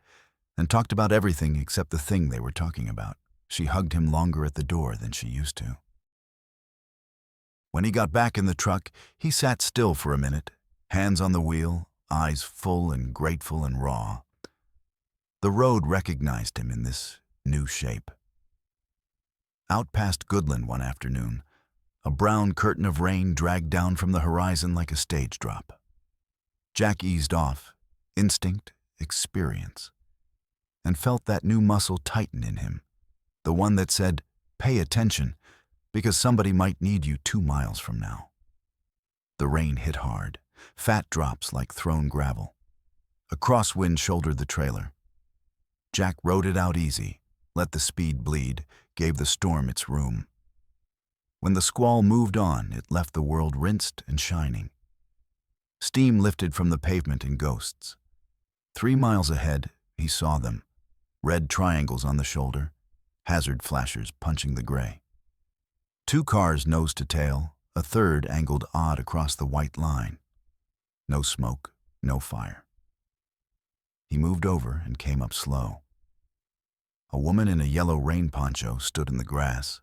and talked about everything except the thing they were talking about. She hugged him longer at the door than she used to. When he got back in the truck, he sat still for a minute, hands on the wheel, eyes full and grateful and raw. The road recognized him in this new shape. Out past Goodland one afternoon, a brown curtain of rain dragged down from the horizon like a stage drop. Jack eased off, instinct, experience, and felt that new muscle tighten in him, the one that said, "Pay attention, because somebody might need you 2 miles from now." The rain hit hard, fat drops like thrown gravel. A crosswind shouldered the trailer. Jack rode it out easy, let the speed bleed, gave the storm its room. When the squall moved on, it left the world rinsed and shining. Steam lifted from the pavement in ghosts. 3 miles ahead, he saw them, red triangles on the shoulder, hazard flashers punching the gray. 2 cars nose to tail, A third angled odd across the white line. No smoke, no fire. He moved over and came up slow. A woman in a yellow rain poncho stood in the grass,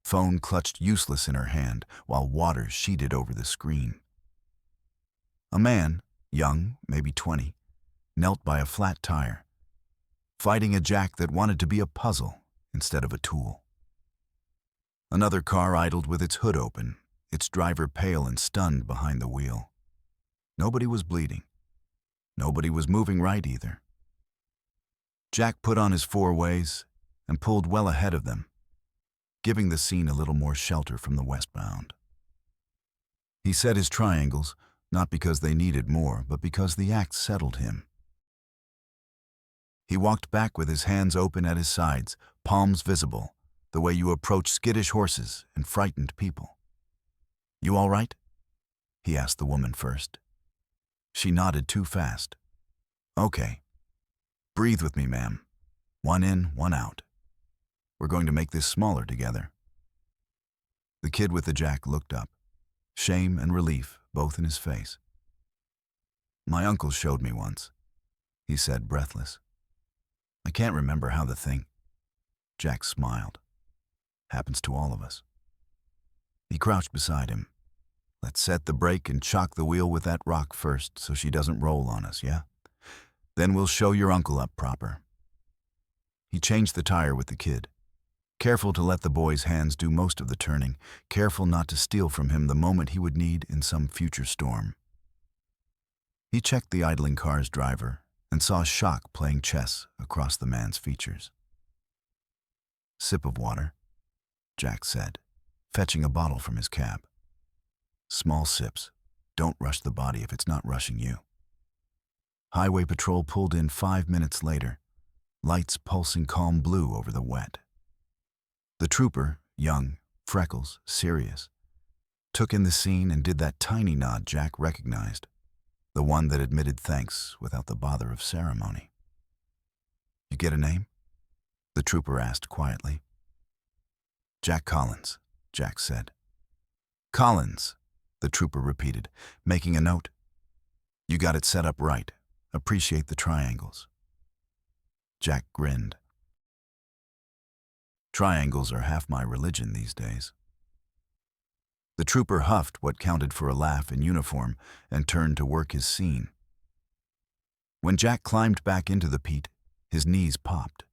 phone clutched useless in her hand while water sheeted over the screen. A man, young, maybe 20, knelt by a flat tire, fighting a jack that wanted to be a puzzle instead of a tool. Another car idled with its hood open, its driver pale and stunned behind the wheel. Nobody was bleeding. Nobody was moving right either. Jack put on his four ways and pulled well ahead of them, giving the scene a little more shelter from the westbound. He set his triangles, not because they needed more, but because the act settled him. He walked back with his hands open at his sides, palms visible, the way you approach skittish horses and frightened people. "You all right?" he asked the woman first. She nodded too fast. "Okay. Breathe with me, ma'am. One in, one out. We're going to make this smaller together." The kid with the jack looked up, shame and relief both in his face. "My uncle showed me once," he said, breathless. "I can't remember how the thing—" Jack smiled. "Happens to all of us." He crouched beside him. "Let's set the brake and chock the wheel with that rock first so she doesn't roll on us, yeah? Then we'll show your uncle up proper." He changed the tire with the kid, careful to let the boy's hands do most of the turning, careful not to steal from him the moment he would need in some future storm. He checked the idling car's driver and saw shock playing chess across the man's features. "Sip of water," Jack said, fetching a bottle from his cab. "Small sips. Don't rush the body if it's not rushing you." Highway patrol pulled in 5 minutes later, lights pulsing calm blue over the wet. The trooper, young, freckles, serious, took in the scene and did that tiny nod Jack recognized, the one that admitted thanks without the bother of ceremony. "You get a name?" the trooper asked quietly. "Jack Collins," Jack said. "Collins," the trooper repeated, making a note. "You got it set up right. Appreciate the triangles." Jack grinned. "Triangles are half my religion these days." The trooper huffed what counted for a laugh in uniform and turned to work his scene. When Jack climbed back into the Pete, his knees popped.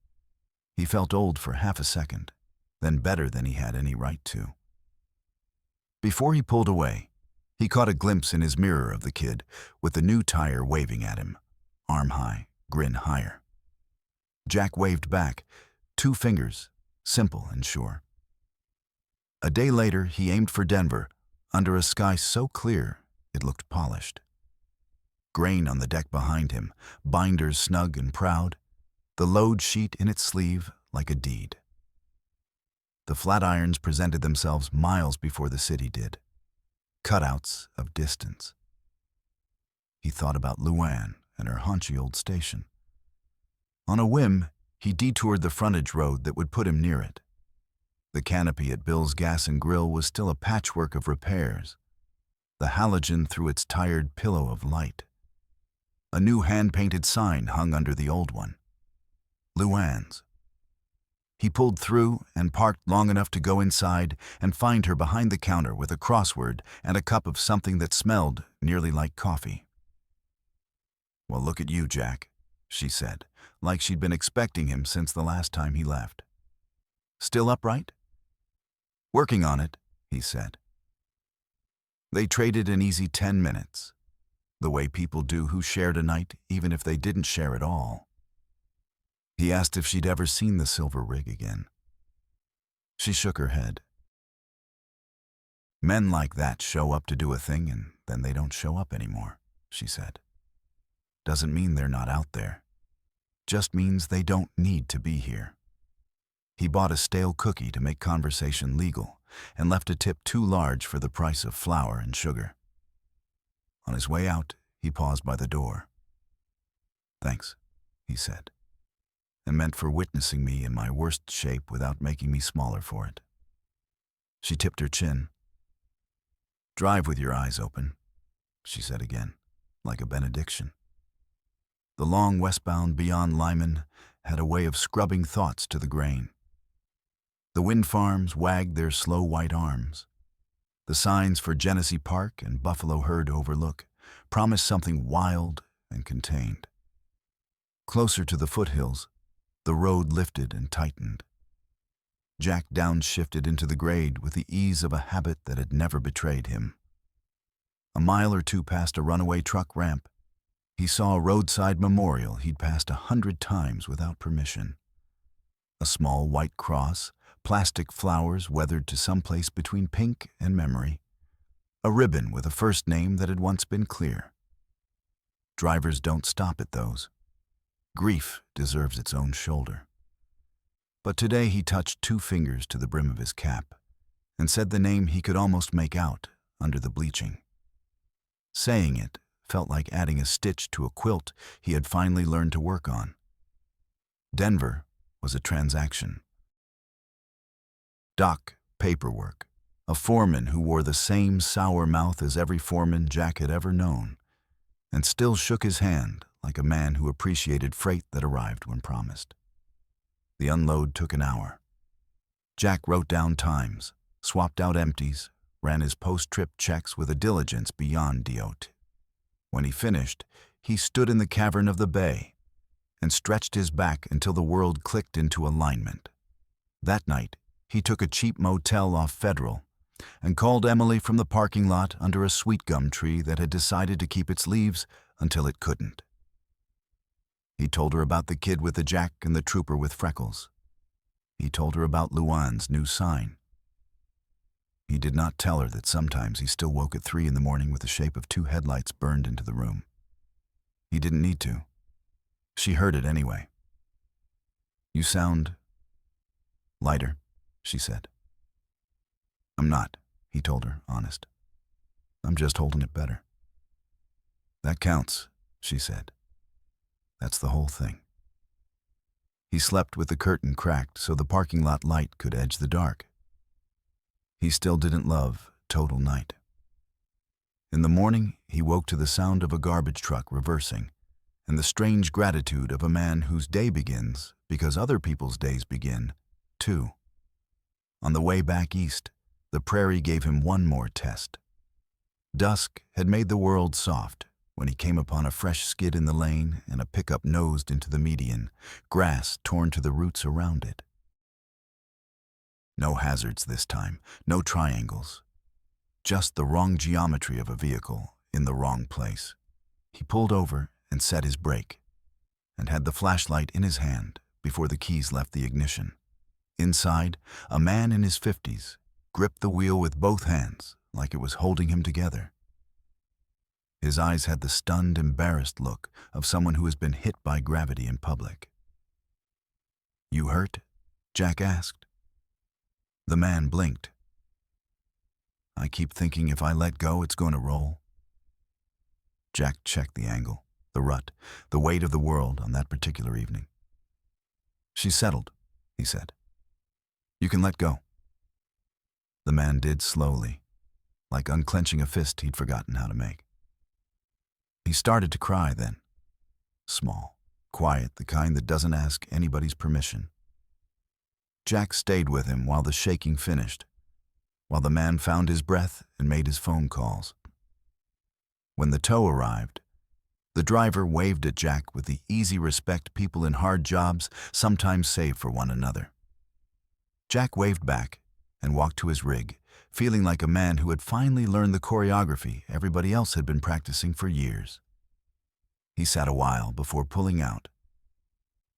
He felt old for half a second, then better than he had any right to. Before he pulled away, he caught a glimpse in his mirror of the kid, with the new tire waving at him, arm high, grin higher. Jack waved back, 2 fingers, simple and sure. A day later, he aimed for Denver, under a sky so clear it looked polished. Grain on the deck behind him, binders snug and proud, the load sheet in its sleeve like a deed. The flat irons presented themselves miles before the city did, cutouts of distance. He thought about Luann and her haunchy old station. On a whim, he detoured the frontage road that would put him near it. The canopy at Bill's Gas and Grill was still a patchwork of repairs. The halogen threw its tired pillow of light. A new hand-painted sign hung under the old one. Luann's. He pulled through and parked long enough to go inside and find her behind the counter with a crossword and a cup of something that smelled nearly like coffee. "Well, look at you, Jack," she said, like she'd been expecting him since the last time he left. "Still upright?" "Working on it," he said. They traded an easy 10 minutes, the way people do who shared a night even if they didn't share at all. He asked if she'd ever seen the silver rig again. She shook her head. "Men like that show up to do a thing and then they don't show up anymore," she said. "Doesn't mean they're not out there. Just means they don't need to be here." He bought a stale cookie to make conversation legal and left a tip too large for the price of flour and sugar. On his way out, he paused by the door. "Thanks," he said, and meant for witnessing me in my worst shape without making me smaller for it. She tipped her chin. Drive with your eyes open, she said again, like a benediction. The long westbound beyond Lyman had a way of scrubbing thoughts to the grain. The wind farms wagged their slow white arms. The signs for Genesee Park and Buffalo Herd Overlook promised something wild and contained. Closer to the foothills, the road lifted and tightened. Jack downshifted into the grade with the ease of a habit that had never betrayed him. A mile or two past a runaway truck ramp, he saw a roadside memorial he'd passed 100 times without permission. A small white cross, plastic flowers weathered to someplace between pink and memory. A ribbon with a first name that had once been clear. Drivers don't stop at those. Grief deserves its own shoulder. But today he touched 2 fingers to the brim of his cap and said the name he could almost make out under the bleaching. Saying it felt like adding a stitch to a quilt he had finally learned to work on. Denver was a transaction. Doc, paperwork, a foreman who wore the same sour mouth as every foreman Jack had ever known, and still shook his hand like a man who appreciated freight that arrived when promised. The unload took an hour. Jack wrote down times, swapped out empties, ran his post-trip checks with a diligence beyond Diot. When he finished, he stood in the cavern of the bay and stretched his back until the world clicked into alignment. That night, he took a cheap motel off Federal and called Emily from the parking lot under a sweet gum tree that had decided to keep its leaves until it couldn't. He told her about the kid with the jack and the trooper with freckles. He told her about Luan's new sign. He did not tell her that sometimes he still woke at 3 in the morning with the shape of 2 headlights burned into the room. He didn't need to. She heard it anyway. "You sound lighter," she said. "I'm not," he told her, honest. "I'm just holding it better." "That counts," she said. "That's the whole thing." He slept with the curtain cracked so the parking lot light could edge the dark. He still didn't love total night. In the morning, he woke to the sound of a garbage truck reversing and the strange gratitude of a man whose day begins because other people's days begin, too. On the way back east, the prairie gave him one more test. Dusk had made the world soft when he came upon a fresh skid in the lane and a pickup nosed into the median, grass torn to the roots around it. No hazards this time, no triangles. Just the wrong geometry of a vehicle in the wrong place. He pulled over and set his brake, and had the flashlight in his hand before the keys left the ignition. Inside, a man in his 50s gripped the wheel with both hands like it was holding him together. His eyes had the stunned, embarrassed look of someone who has been hit by gravity in public. "You hurt?" Jack asked. The man blinked. "I keep thinking if I let go, it's going to roll." Jack checked the angle, the rut, the weight of the world on that particular evening. "She's settled," he said. "You can let go." The man did slowly, like unclenching a fist he'd forgotten how to make. He started to cry then. Small, quiet, the kind that doesn't ask anybody's permission. Jack stayed with him while the shaking finished, while the man found his breath and made his phone calls. When the tow arrived, the driver waved at Jack with the easy respect people in hard jobs sometimes save for one another. Jack waved back and walked to his rig, feeling like a man who had finally learned the choreography everybody else had been practicing for years. He sat a while before pulling out,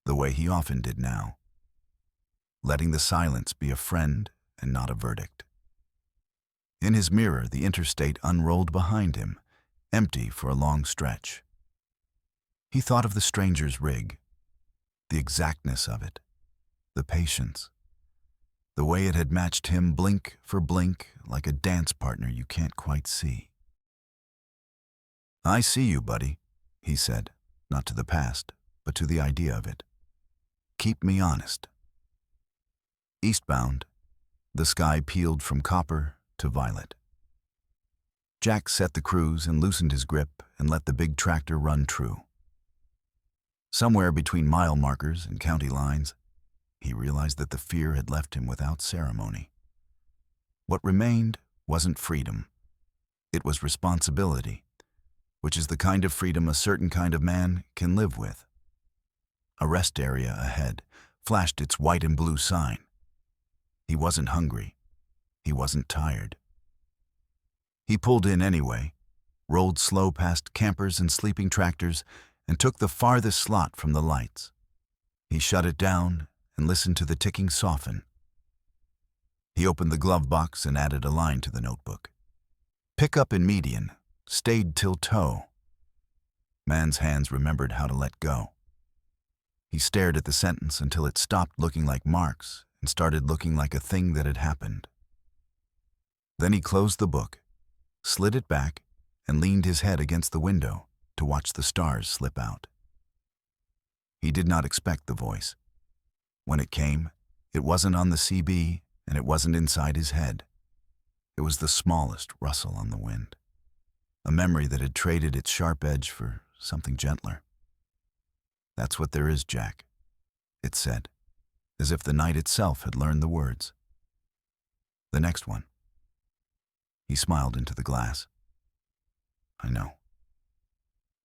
the way he often did now, letting the silence be a friend and not a verdict. In his mirror, the interstate unrolled behind him, empty for a long stretch. He thought of the stranger's rig, the exactness of it, the patience, the way it had matched him blink for blink like a dance partner you can't quite see. "I see you, buddy," he said, not to the past, but to the idea of it. "Keep me honest." Eastbound, the sky peeled from copper to violet. Jack set the cruise and loosened his grip and let the big tractor run true. Somewhere between mile markers and county lines, he realized that the fear had left him without ceremony. What remained wasn't freedom. It was responsibility, which is the kind of freedom a certain kind of man can live with. A rest area ahead flashed its white and blue sign. He wasn't hungry. He wasn't tired. He pulled in anyway, rolled slow past campers and sleeping tractors, and took the farthest slot from the lights. He shut it down and listened to the ticking soften. He opened the glove box and added a line to the notebook. Pick up in median, stayed till tow. Man's hands remembered how to let go. He stared at the sentence until it stopped looking like marks and started looking like a thing that had happened. Then he closed the book, slid it back, and leaned his head against the window to watch the stars slip out. He did not expect the voice. When it came, it wasn't on the CB and it wasn't inside his head. It was the smallest rustle on the wind, a memory that had traded its sharp edge for something gentler. That's what there is, Jack, it said, as if the night itself had learned the words. The next one. He smiled into the glass. I know.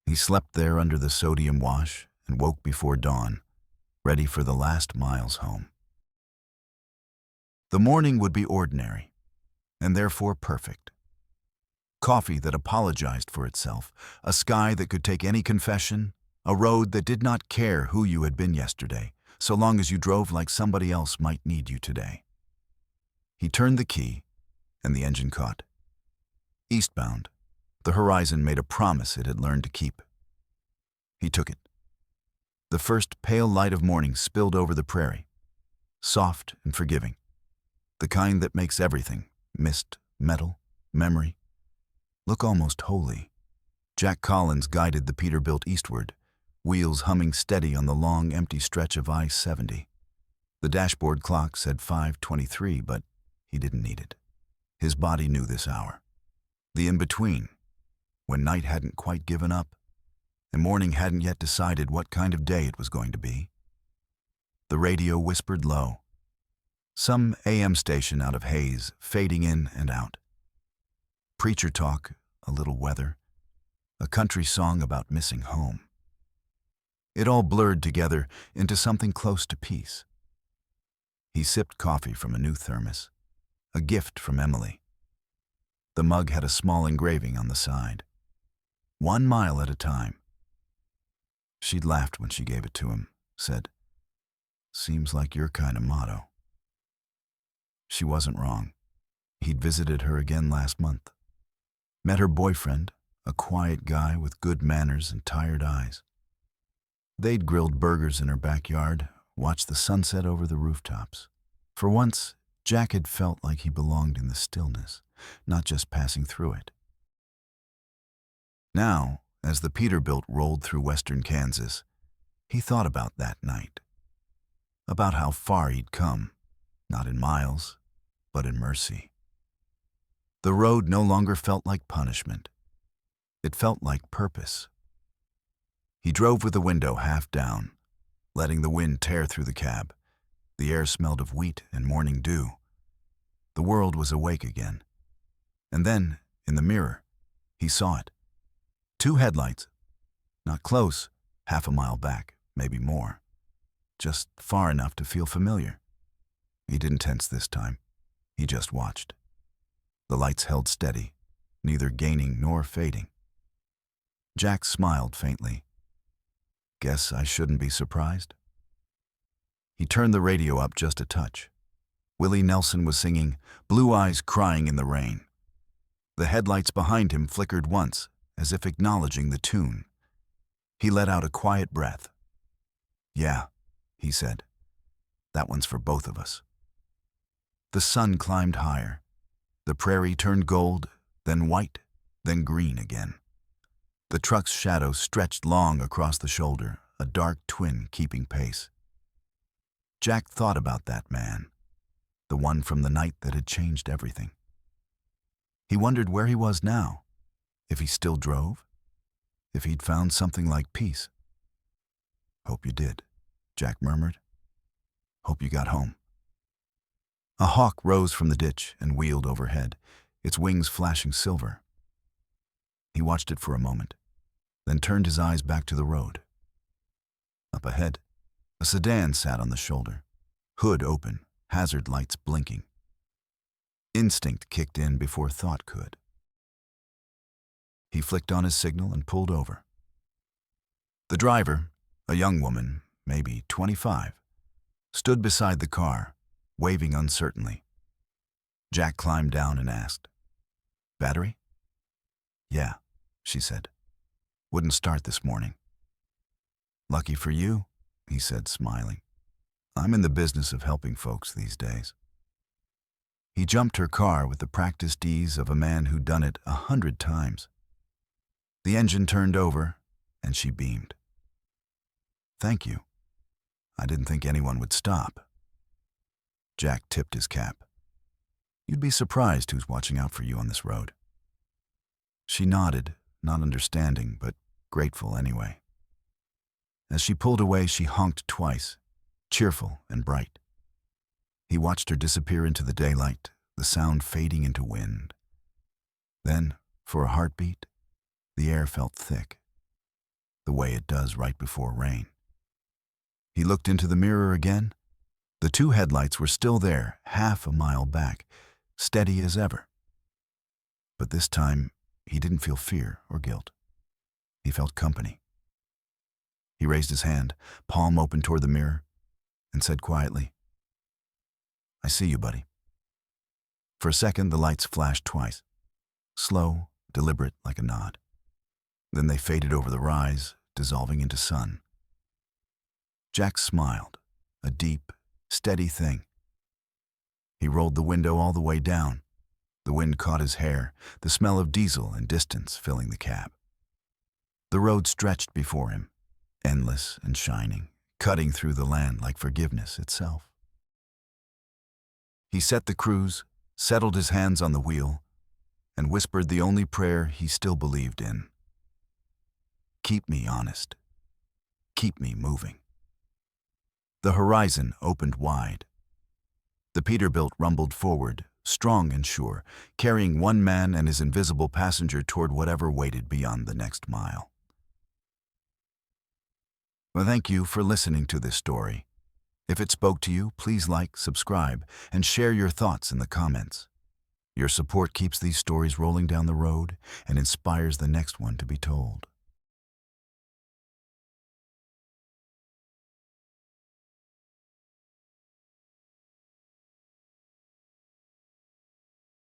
He slept there under the sodium wash and woke before dawn, ready for the last miles home. The morning would be ordinary, and therefore perfect. Coffee that apologized for itself, a sky that could take any confession, a road that did not care who you had been yesterday, so long as you drove like somebody else might need you today. He turned the key, and the engine caught. Eastbound, the horizon made a promise it had learned to keep. He took it. The first pale light of morning spilled over the prairie, soft and forgiving, the kind that makes everything, mist, metal, memory, look almost holy. Jack Collins guided the Peterbilt eastward, wheels humming steady on the long, empty stretch of I-70. The dashboard clock said 5:23, but he didn't need it. His body knew this hour. The in-between, when night hadn't quite given up, and morning hadn't yet decided what kind of day it was going to be. The radio whispered low. Some AM station out of haze, fading in and out. Preacher talk, a little weather, a country song about missing home. It all blurred together into something close to peace. He sipped coffee from a new thermos, a gift from Emily. The mug had a small engraving on the side. 1 mile at a time. She'd laughed when she gave it to him, said, "Seems like your kind of motto." She wasn't wrong. He'd visited her again last month. Met her boyfriend, a quiet guy with good manners and tired eyes. They'd grilled burgers in her backyard, watched the sunset over the rooftops. For once, Jack had felt like he belonged in the stillness, not just passing through it. Now, as the Peterbilt rolled through western Kansas, he thought about that night. About how far he'd come, not in miles, but in mercy. The road no longer felt like punishment. It felt like purpose. He drove with the window half down, letting the wind tear through the cab. The air smelled of wheat and morning dew. The world was awake again. And then, in the mirror, he saw it. 2 headlights. Not close, half a mile back, maybe more. Just far enough to feel familiar. He didn't tense this time. He just watched. The lights held steady, neither gaining nor fading. Jack smiled faintly. Guess I shouldn't be surprised. He turned the radio up just a touch. Willie Nelson was singing "Blue Eyes Crying in the Rain." The headlights behind him flickered once, as if acknowledging the tune. He let out a quiet breath. "Yeah," he said. "That one's for both of us." The sun climbed higher. The prairie turned gold, then white, then green again. The truck's shadow stretched long across the shoulder, a dark twin keeping pace. Jack thought about that man, the one from the night that had changed everything. He wondered where he was now, If he still drove? If he'd found something like peace? "Hope you did," Jack murmured. "Hope you got home." A hawk rose from the ditch and wheeled overhead, its wings flashing silver. He watched it for a moment, then turned his eyes back to the road. Up ahead, a sedan sat on the shoulder, hood open, hazard lights blinking. Instinct kicked in before thought could. He flicked on his signal and pulled over. The driver, a young woman, maybe 25, stood beside the car, waving uncertainly. Jack climbed down and asked, "Battery?" "Yeah," she said. "Wouldn't start this morning." "Lucky for you," he said, smiling. "I'm in the business of helping folks these days." He jumped her car with the practiced ease of a man who'd done it 100 times. The engine turned over, and she beamed. "Thank you. I didn't think anyone would stop." Jack tipped his cap. "You'd be surprised who's watching out for you on this road." She nodded, not understanding, but grateful anyway. As she pulled away, she honked twice, cheerful and bright. He watched her disappear into the daylight, the sound fading into wind. Then, for a heartbeat, the air felt thick, the way it does right before rain. He looked into the mirror again. The two headlights were still there, half a mile back, steady as ever. But this time, he didn't feel fear or guilt. He felt company. He raised his hand, palm open toward the mirror, and said quietly, "I see you, buddy." For a second, the lights flashed twice, slow, deliberate like a nod. Then they faded over the rise, dissolving into sun. Jack smiled, a deep, steady thing. He rolled the window all the way down. The wind caught his hair, the smell of diesel and distance filling the cab. The road stretched before him, endless and shining, cutting through the land like forgiveness itself. He set the cruise, settled his hands on the wheel, and whispered the only prayer he still believed in. "Keep me honest. Keep me moving." The horizon opened wide. The Peterbilt rumbled forward, strong and sure, carrying one man and his invisible passenger toward whatever waited beyond the next mile. Well, thank you for listening to this story. If it spoke to you, please like, subscribe, and share your thoughts in the comments. Your support keeps these stories rolling down the road and inspires the next one to be told.